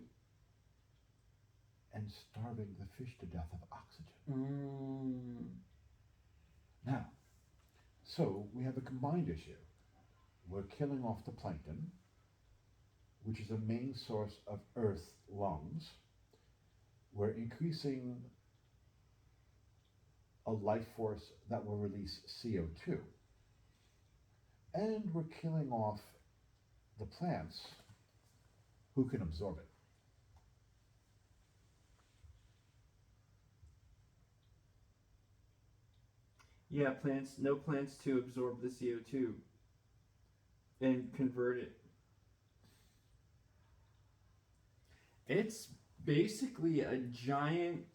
Speaker 1: And starving the fish to death of oxygen. Now, so we have a combined issue. We're killing off the plankton, which is a main source of Earth lungs. We're increasing a life force that will release CO2. And we're killing off the plants who can absorb it.
Speaker 2: Yeah, no plants to absorb the CO2 and convert it. It's basically a giant,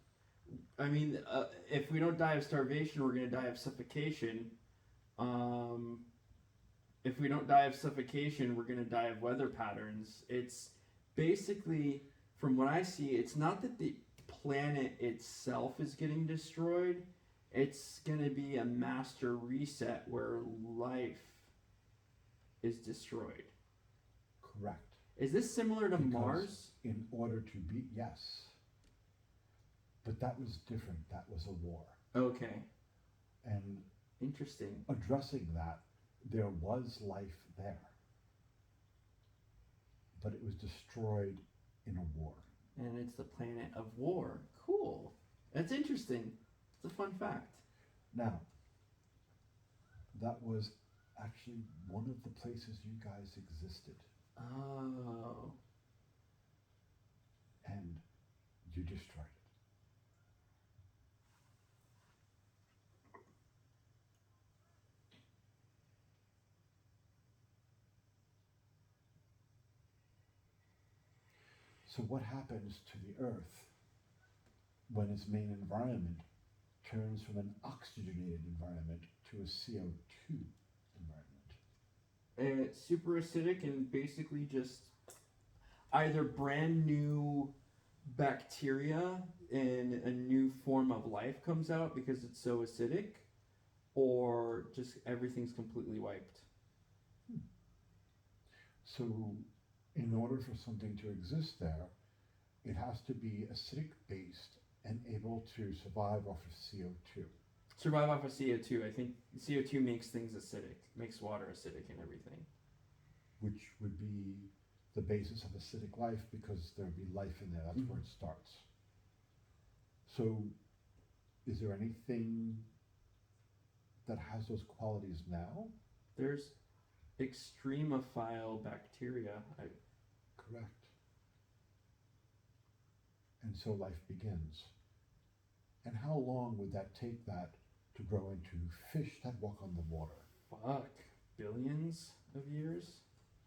Speaker 2: if we don't die of starvation, we're going to die of suffocation. If we don't die of suffocation, we're going to die of weather patterns. It's basically, from what I see, it's not that the planet itself is getting destroyed. It's going to be a master reset where life is destroyed.
Speaker 1: Correct.
Speaker 2: Is this similar to Mars?
Speaker 1: In order to be, yes. But that was different. That was a war.
Speaker 2: Okay.
Speaker 1: And
Speaker 2: interesting.
Speaker 1: Addressing that, there was life there. But it was destroyed in a war.
Speaker 2: And it's the planet of war. Cool. That's interesting. It's a fun fact.
Speaker 1: Now, that was actually one of the places you guys existed.
Speaker 2: Oh.
Speaker 1: And you destroyed it. So what happens to the Earth when its main environment turns from an oxygenated environment to a CO2 environment?
Speaker 2: It's super acidic and basically just either brand new bacteria and a new form of life comes out because it's so acidic, or just everything's completely wiped.
Speaker 1: So in order for something to exist there, it has to be acidic based and able to survive off of CO2.
Speaker 2: Survive off of CO2. I think CO2 makes things acidic, makes water acidic and everything.
Speaker 1: Which would be the basis of acidic life because there would be life in there. That's where it starts. So is there anything that has those qualities now?
Speaker 2: There's extremophile bacteria.
Speaker 1: Correct. And so life begins. And how long would that take that to grow into fish that walk on the water?
Speaker 2: Fuck. Billions of years?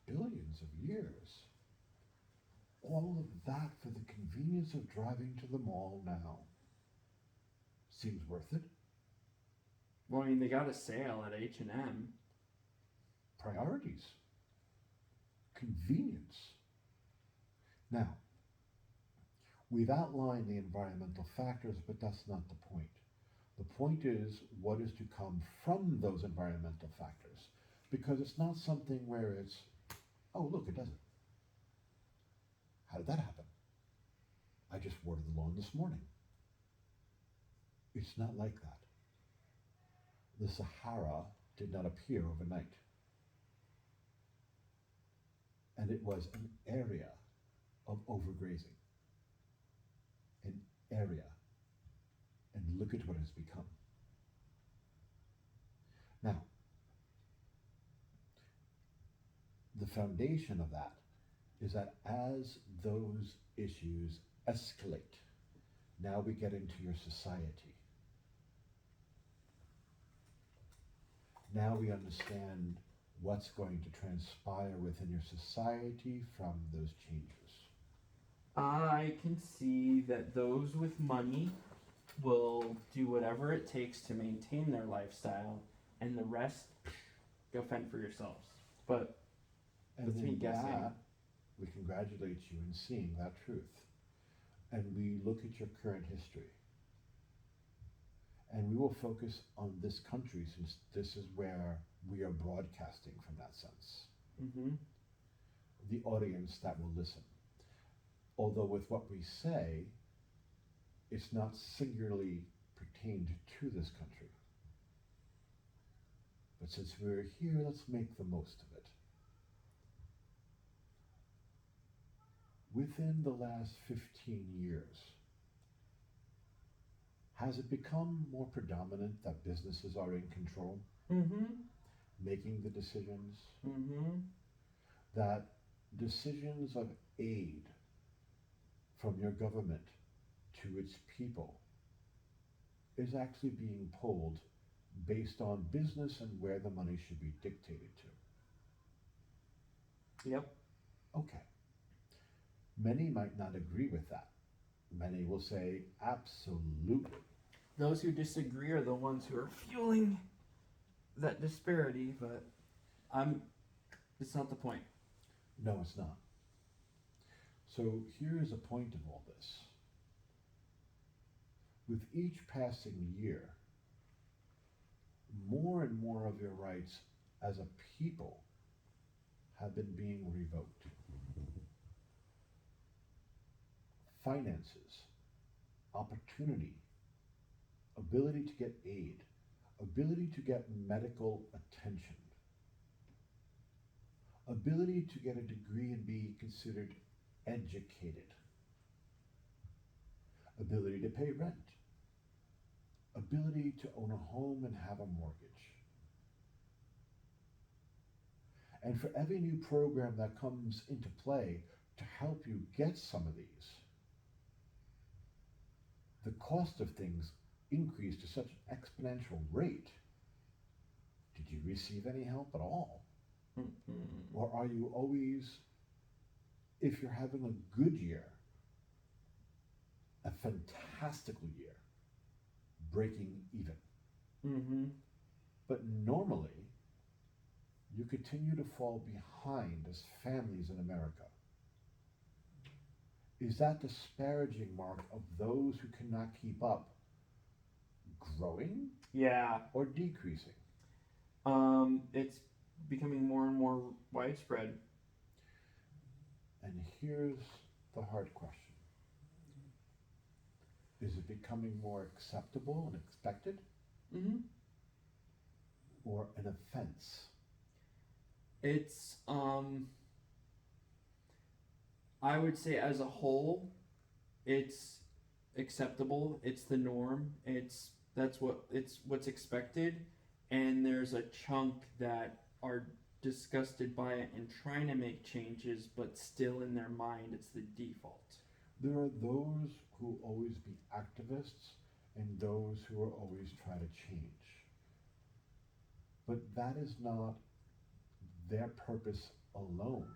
Speaker 1: Billions of years. All of that for the convenience of driving to the mall now. Seems worth it.
Speaker 2: Well, I mean, they got a sale at H&M.
Speaker 1: Priorities. Convenience. Now, we've outlined the environmental factors, but that's not the point. The point is what is to come from those environmental factors. Because it's not something where it's, oh, look, it doesn't. How did that happen? I just watered the lawn this morning. It's not like that. The Sahara did not appear overnight. And it was an area of overgrazing. An area. And look at what it has become. Now, the foundation of that is that as those issues escalate, now we get into your society. Now we understand what's going to transpire within your society from those changes.
Speaker 2: I can see that those with money will do whatever it takes to maintain their lifestyle, and the rest, go fend for yourselves. But
Speaker 1: And
Speaker 2: That's me
Speaker 1: in
Speaker 2: guessing.
Speaker 1: that, we congratulate you in seeing that truth. And we look at your current history. And we will focus on this country since this is where we are broadcasting from that sense.
Speaker 2: mm-hmm.
Speaker 1: The audience that will listen. Although with what we say, it's not singularly pertained to this country. But since we're here, let's make the most of it. Within the last 15 years, has it become more predominant that businesses are in control,
Speaker 2: Mm-hmm.
Speaker 1: making the decisions,
Speaker 2: Mm-hmm.
Speaker 1: that decisions of aid from your government to its people is actually being pulled based on business and where the money should be dictated to?
Speaker 2: Yep.
Speaker 1: Okay. Many might not agree with that. Many will say, absolutely.
Speaker 2: Those who disagree are the ones who are fueling that disparity, but it's not the point.
Speaker 1: No, it's not. So here's a point of all this. With each passing year, more and more of your rights as a people have been being revoked. Finances, opportunity, ability to get aid, ability to get medical attention, ability to get a degree and be considered educated, ability to pay rent, ability to own a home and have a mortgage. And for every new program that comes into play to help you get some of these, the cost of things increase to such an exponential rate. Did you receive any help at all?
Speaker 2: Mm-hmm.
Speaker 1: Or are you always, if you're having a good year, a fantastical year, breaking even?
Speaker 2: Mm-hmm.
Speaker 1: But normally, you continue to fall behind as families in America. Is that disparaging mark of those who cannot keep up growing
Speaker 2: Yeah.
Speaker 1: or decreasing?
Speaker 2: It's becoming more and more widespread.
Speaker 1: And here's the hard question. Is it becoming more acceptable and expected,
Speaker 2: Mm-hmm.
Speaker 1: or an offense?
Speaker 2: It's I would say as a whole, it's acceptable. It's the norm. That's what's expected, and there's a chunk that are disgusted by it and trying to make changes, but still in their mind it's the default.
Speaker 1: There are those who will always be activists and those who will always try to change. But that is not their purpose alone.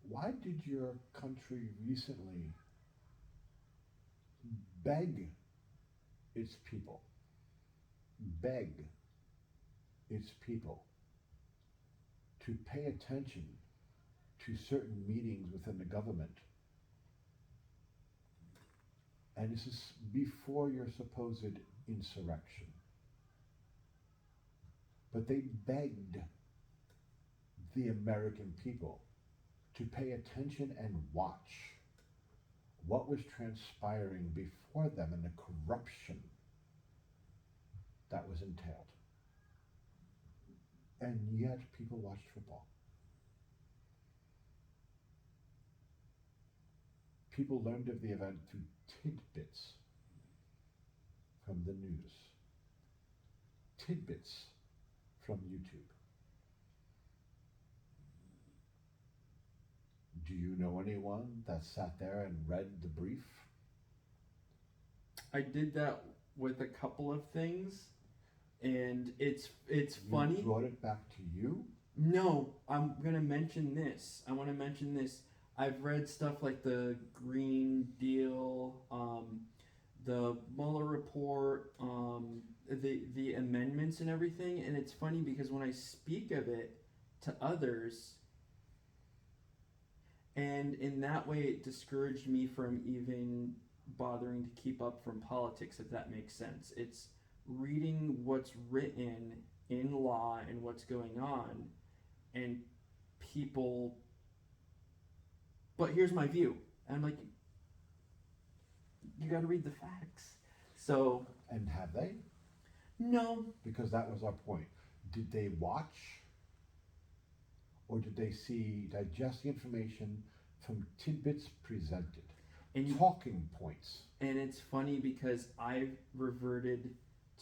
Speaker 1: Why did your country recently beg its people, to pay attention to certain meetings within the government? And this is before your supposed insurrection. But they begged the American people to pay attention and watch what was transpiring before them and the corruption that was entailed. And yet people watched football. People learned of the event through tidbits from the news, tidbits from YouTube. Do you know anyone that sat there and read the brief?
Speaker 2: I did that with a couple of things, and it's
Speaker 1: You
Speaker 2: funny.
Speaker 1: brought it back to you?
Speaker 2: No, I'm gonna mention this. I want to mention this. I've read stuff like the Green Deal, the Mueller report, the amendments and everything. And it's funny because when I speak of it to others, and in that way, it discouraged me from even bothering to keep up from politics, if that makes sense. It's reading what's written in law and what's going on, and people. But here's my view. And I'm like, you got to read the facts. So.
Speaker 1: And have they?
Speaker 2: No.
Speaker 1: Because that was our point. Did they watch? Or did they digest the information from tidbits presented?
Speaker 2: And
Speaker 1: talking points.
Speaker 2: And it's funny because I've reverted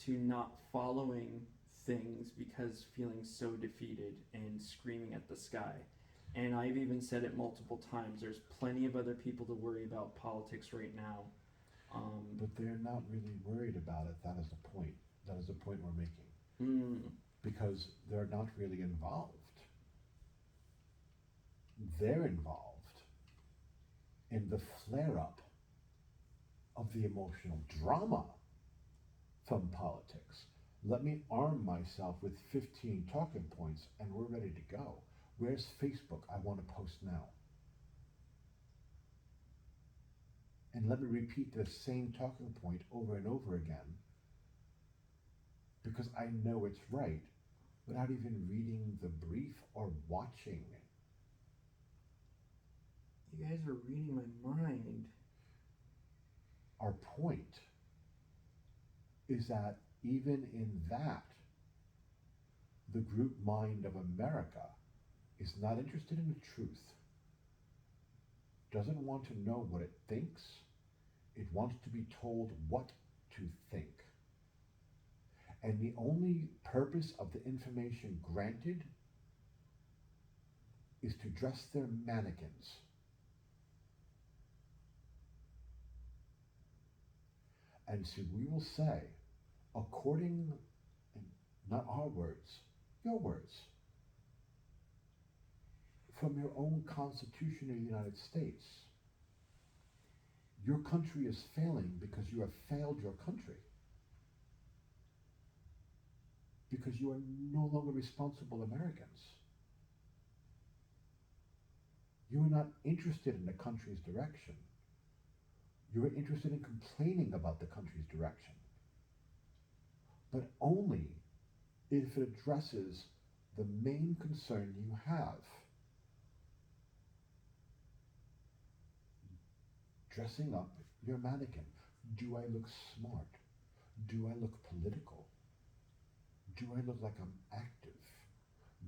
Speaker 2: to not following things because feeling so defeated and screaming at the sky. And I've even said it multiple times. There's plenty of other people to worry about politics right now.
Speaker 1: But they're not really worried about it. That is the point. That is the point we're making. Because they're not really involved. They're involved in the flare-up of the emotional drama from politics. Let me arm myself with 15 talking points and we're ready to go. Where's Facebook? I want to post now. And let me repeat the same talking point over and over again because I know it's right without even reading the brief or watching it.
Speaker 2: You guys are reading my mind.
Speaker 1: Our point is that even in that, the group mind of America is not interested in the truth, doesn't want to know what it thinks, it wants to be told what to think. And the only purpose of the information granted is to dress their mannequins. And so we will say, according, not our words, your words, from your own Constitution of the United States, your country is failing because you have failed your country. Because you are no longer responsible Americans. You are not interested in the country's direction. You are interested in complaining about the country's direction. But only if it addresses the main concern you have. Dressing up your mannequin. Do I look smart? Do I look political? Do I look like I'm active?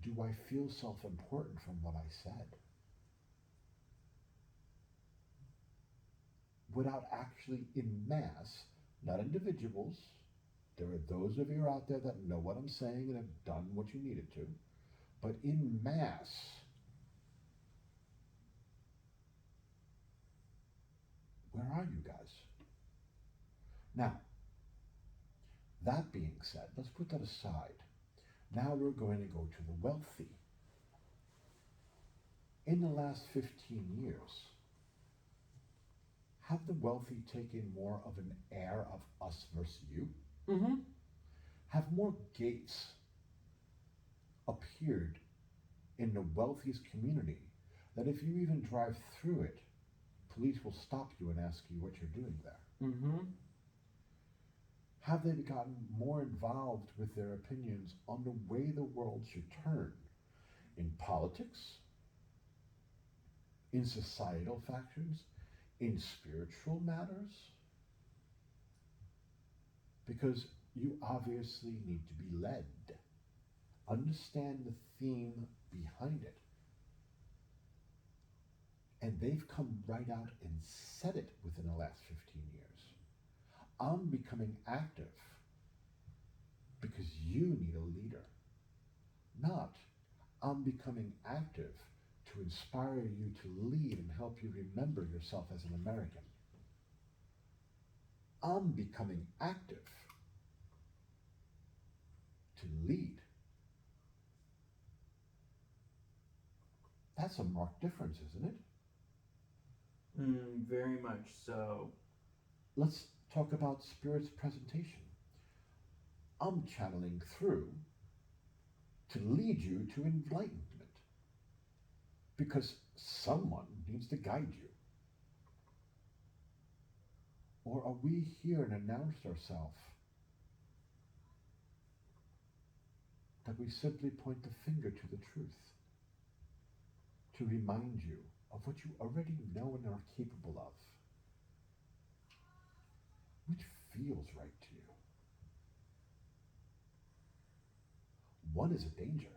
Speaker 1: Do I feel self-important from what I said? Without actually in mass, not individuals. There are those of you out there that know what I'm saying and have done what you needed to. But in mass, where are you guys? Now, that being said, let's put that aside. Now we're going to go to the wealthy. In the last 15 years, have the wealthy taken more of an air of us versus you?
Speaker 2: Mm-hmm.
Speaker 1: Have more gates appeared in the wealthiest community that if you even drive through it, police will stop you and ask you what you're doing there?
Speaker 2: Mm-hmm.
Speaker 1: Have they gotten more involved with their opinions on the way the world should turn in politics, in societal factors, in spiritual matters? Because you obviously need to be led. Understand the theme behind it. And they've come right out and said it within the last 15 years. I'm becoming active because you need a leader. Not, I'm becoming active to inspire you to lead and help you remember yourself as an American. I'm becoming active to lead. That's a marked difference, isn't it?
Speaker 2: Very much so.
Speaker 1: Let's talk about spirit's presentation. I'm channeling through to lead you to enlightenment because someone needs to guide you. Or are we here and announce ourselves that we simply point the finger to the truth to remind you of what you already know and are capable of? Which feels right to you? One is a danger.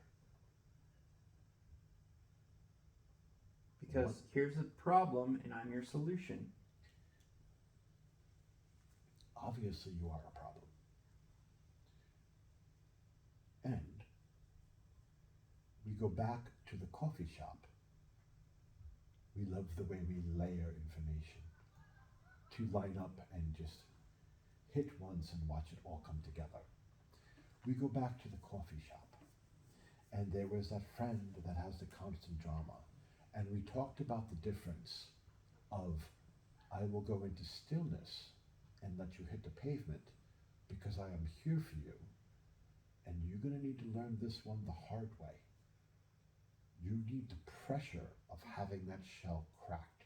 Speaker 2: Because here's a problem and I'm your solution.
Speaker 1: Obviously, you are a problem. And we go back to the coffee shop. We love the way we layer information to line up and just hit once and watch it all come together. We go back to the coffee shop, and there was that friend that has the constant drama, and we talked about the difference of I will go into stillness and let you hit the pavement because I am here for you, and you're going to need to learn this one the hard way. You need the pressure of having that shell cracked.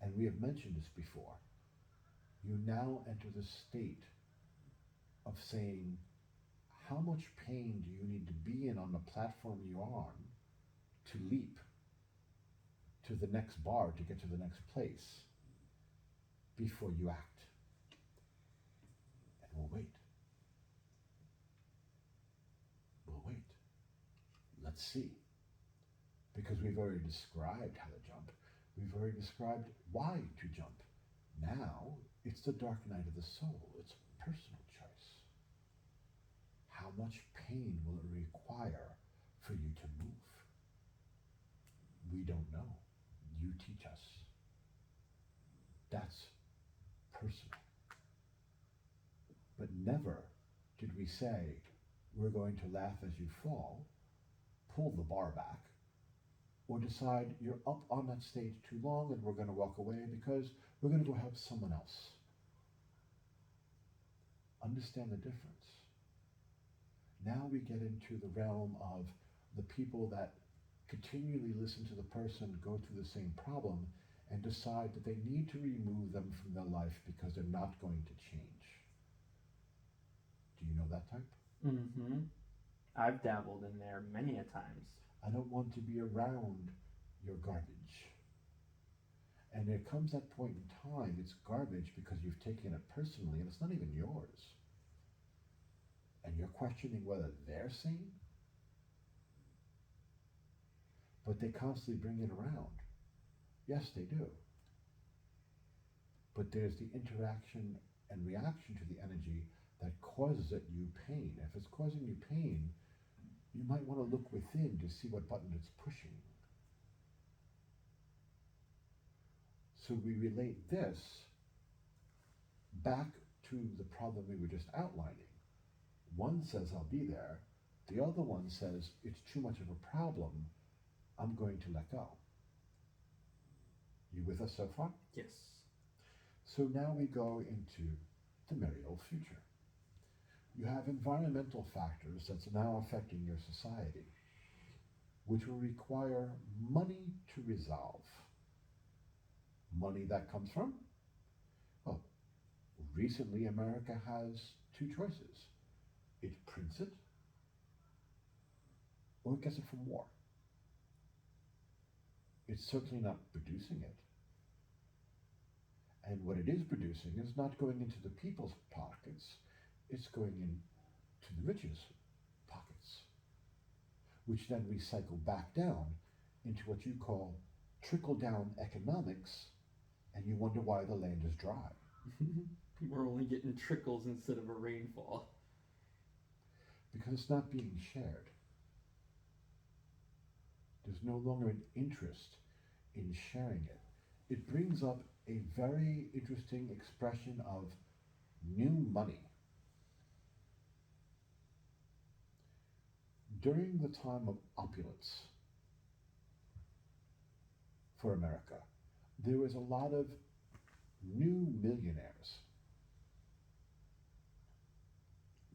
Speaker 1: And we have mentioned this before. You now enter the state of saying, how much pain do you need to be in on the platform you're on to leap to the next bar to get to the next place before you act? And we'll wait. We'll wait. Let's see. Because we've already described how to jump. We've already described why to jump. Now, it's the dark night of the soul. It's a personal choice. How much pain will it require for you to move? We don't know. You teach us. That's personal. But never did we say, we're going to laugh as you fall, pull the bar back, or decide you're up on that stage too long and we're going to walk away because we're going to go help someone else. Understand the difference. Now we get into the realm of the people that continually listen to the person go through the same problem and decide that they need to remove them from their life because they're not going to change. Do you know that type?
Speaker 2: Mm-hmm. I've dabbled in there many a times.
Speaker 1: I don't want to be around your garbage. And there comes that point in time, it's garbage because you've taken it personally and it's not even yours. And you're questioning whether they're sane, but they constantly bring it around. Yes, they do. But there's the interaction and reaction to the energy that causes it you pain. If it's causing you pain, you might want to look within to see what button it's pushing. So we relate this back to the problem we were just outlining. One says, I'll be there. The other one says, it's too much of a problem. I'm going to let go. You with us so far?
Speaker 2: Yes.
Speaker 1: So now we go into the merry old future. You have environmental factors that's now affecting your society, which will require money to resolve. Money that comes from? Well, recently America has two choices. It prints it, or it gets it from war. It's certainly not producing it. And what it is producing is not going into the people's pockets, it's going into the rich's pockets, which then recycle back down into what you call trickle-down economics, and you wonder why the land is dry.
Speaker 2: We're only getting trickles instead of a rainfall.
Speaker 1: Because it's not being shared. There's no longer an interest in sharing it. It brings up a very interesting expression of new money. During the time of opulence for America, there was a lot of new millionaires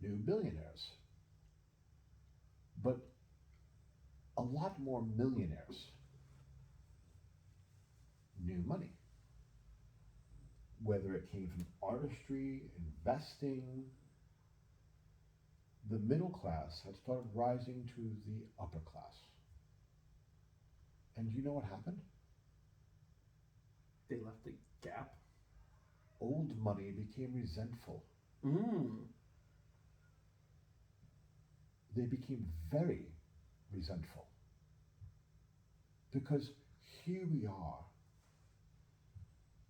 Speaker 1: new billionaires, but a lot more millionaires, new money. Whether it came from artistry, investing, the middle class had started rising to the upper class. And you know what happened?
Speaker 2: They left a gap.
Speaker 1: Old money became resentful. They became very resentful. Because here we are,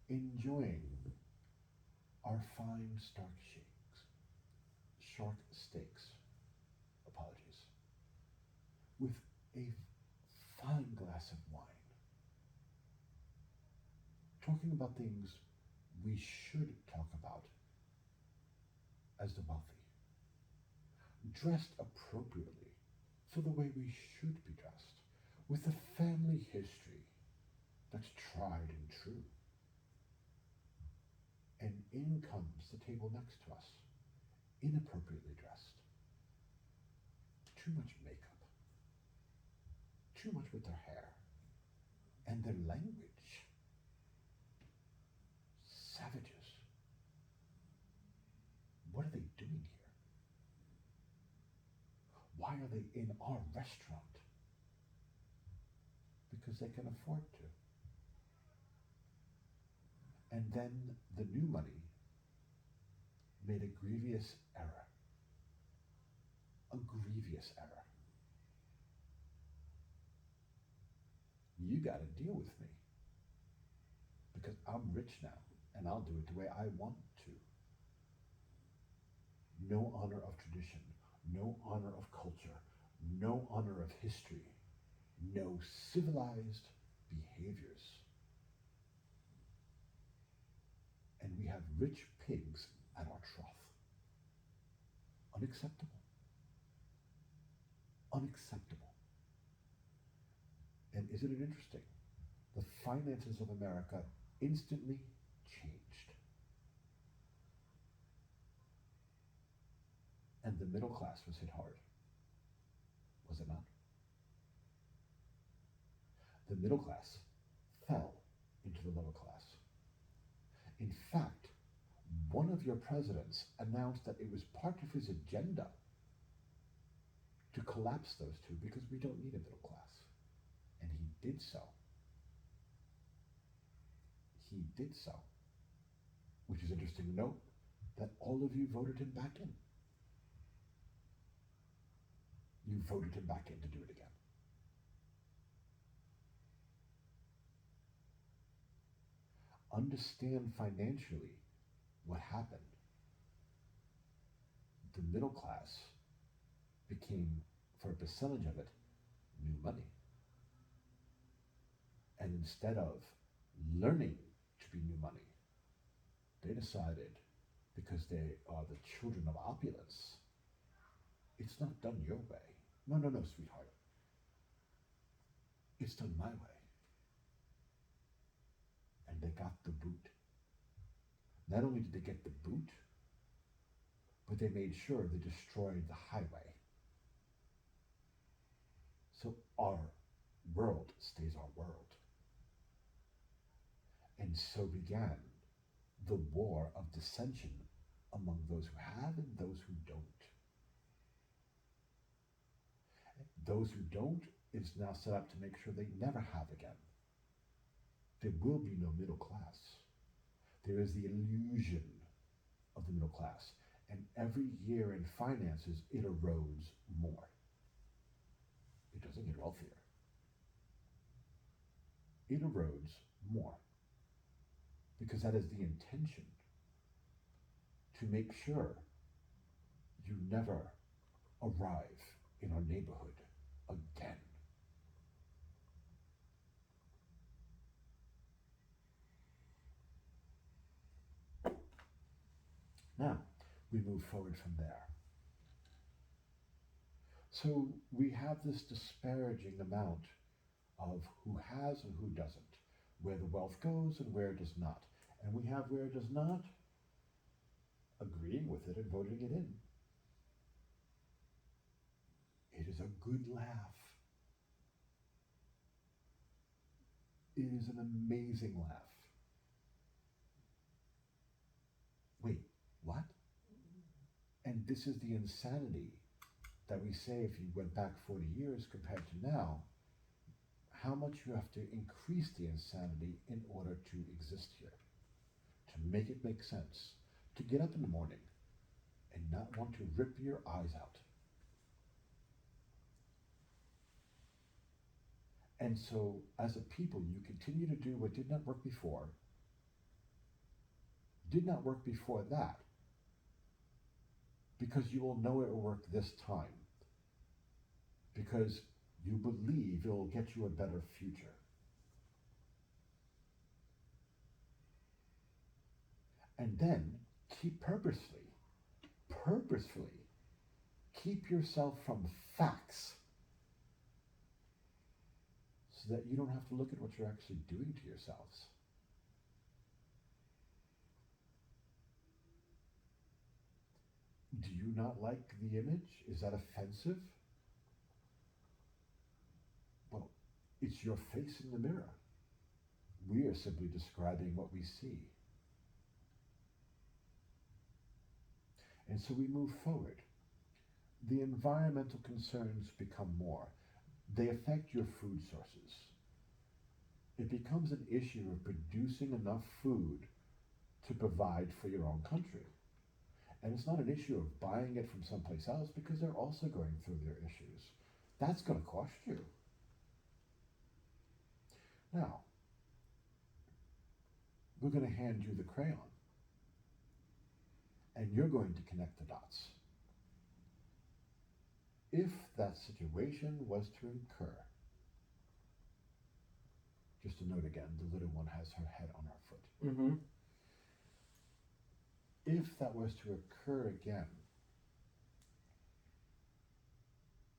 Speaker 1: enjoying our fine shark steaks, apologies, with a fine glass of wine, talking about things we should talk about as the wealthy, dressed appropriately for the way we should be dressed, with a family history that's tried and true. And in comes the table next to us, inappropriately dressed, too much makeup, too much with their hair, and their language. Savages. What are they doing here? Why are they in our restaurant? Because they can afford to. And then the new money made a grievous error. A grievous error. You got to deal with me. Because I'm rich now, and I'll do it the way I want to. No honor of tradition, no honor of culture, no honor of history, no civilized behaviors. And we have rich pigs at our trough. Unacceptable. Unacceptable. And isn't it interesting? The finances of America instantly changed. And the middle class was hit hard. Was it not? The middle class fell into the lower class. In fact, one of your presidents announced that it was part of his agenda to collapse those two because we don't need a middle class. And he did so. He did so. Which is interesting to note that all of you voted him back in. You voted him back in to do it again. Understand financially what happened. The middle class became, for a percentage of it, new money. And instead of learning to be new money, they decided, because they are the children of opulence, it's not done your way. No, sweetheart. It's done my way. And they got the boot. Not only did they get the boot, but they made sure they destroyed the highway. So our world stays our world. And so began the war of dissension among those who have and those who don't. Those who don't is now set up to make sure they never have again. There will be no middle class. There is the illusion of the middle class. And every year in finances, it erodes more. It doesn't get wealthier. It erodes more. Because that is the intention. To make sure you never arrive in our neighborhood again. Now, we move forward from there. So we have this disparaging amount of who has and who doesn't, where the wealth goes and where it does not. And we have where it does not, agreeing with it and voting it in. It is a good laugh. It is an amazing laugh. Wait, what? And this is the insanity that we say if you went back 40 years compared to now, how much you have to increase the insanity in order to exist here, to make it make sense, to get up in the morning and not want to rip your eyes out. And so, as a people, you continue to do what did not work before that, because you will know it will work this time, because you believe it will get you a better future. And then purposefully keep yourself from facts so that you don't have to look at what you're actually doing to yourselves. Do you not like the image? Is that offensive? Well, it's your face in the mirror. We are simply describing what we see. And so we move forward. The environmental concerns become more. They affect your food sources. It becomes an issue of producing enough food to provide for your own country. And it's not an issue of buying it from someplace else because they're also going through their issues. That's going to cost you. Now, we're going to hand you the crayon. And you're going to connect the dots. If that situation was to occur, just a note again, the little one has her head on her foot.
Speaker 2: Mm-hmm.
Speaker 1: If that was to occur again,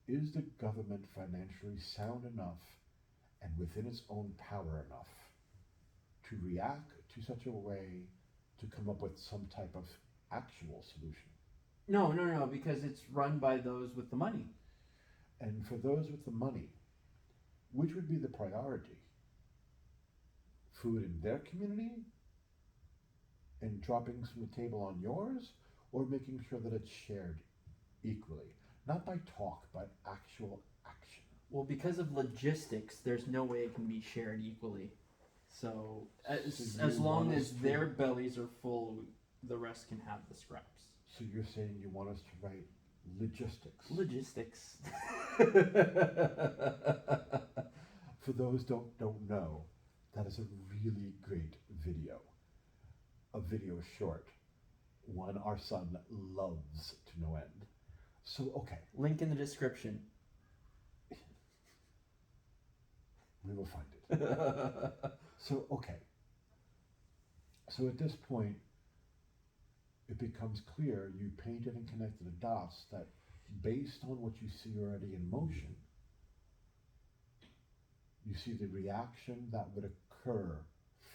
Speaker 1: is the government financially sound enough and within its own power enough to react to such a way to come up with some type of actual solution?
Speaker 2: No, because it's run by those with the money.
Speaker 1: And for those with the money, which would be the priority? Food in their community and dropping from the table on yours, or making sure that it's shared equally? Not by talk, but actual action.
Speaker 2: Well, because of logistics, there's no way it can be shared equally. So as long as their bellies are full, the rest can have the scraps.
Speaker 1: So you're saying you want us to write logistics?
Speaker 2: Logistics.
Speaker 1: For those don't know, that is a really great video. A video short, one our son loves to no end. So, okay.
Speaker 2: Link in the description.
Speaker 1: We will find it. So, okay. So at this point, it becomes clear you painted and connected the dots that based on what you see already in motion, you see the reaction that would occur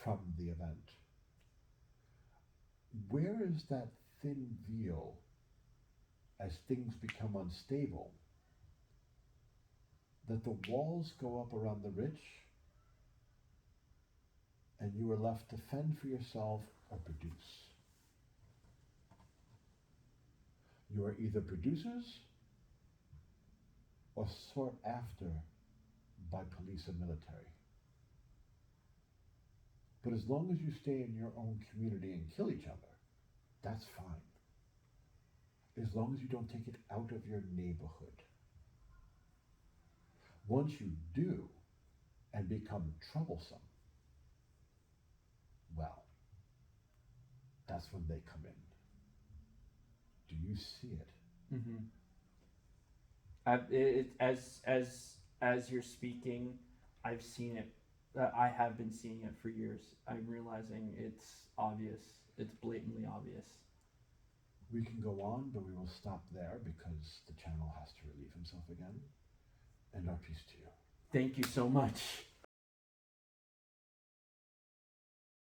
Speaker 1: from the event. Where is that thin veil as things become unstable, that the walls go up around the rich and you are left to fend for yourself or produce? You are either producers or sought after by police and military. But as long as you stay in your own community and kill each other, that's fine. As long as you don't take it out of your neighborhood. Once you do and become troublesome, well, that's when they come in. Do you see it?
Speaker 2: Mm-hmm. As you're speaking, I've seen it. I have been seeing it for years. I'm realizing it's obvious. It's blatantly obvious.
Speaker 1: We can go on, but we will stop there because the channel has to relieve himself again. And our peace to you.
Speaker 2: Thank you so much.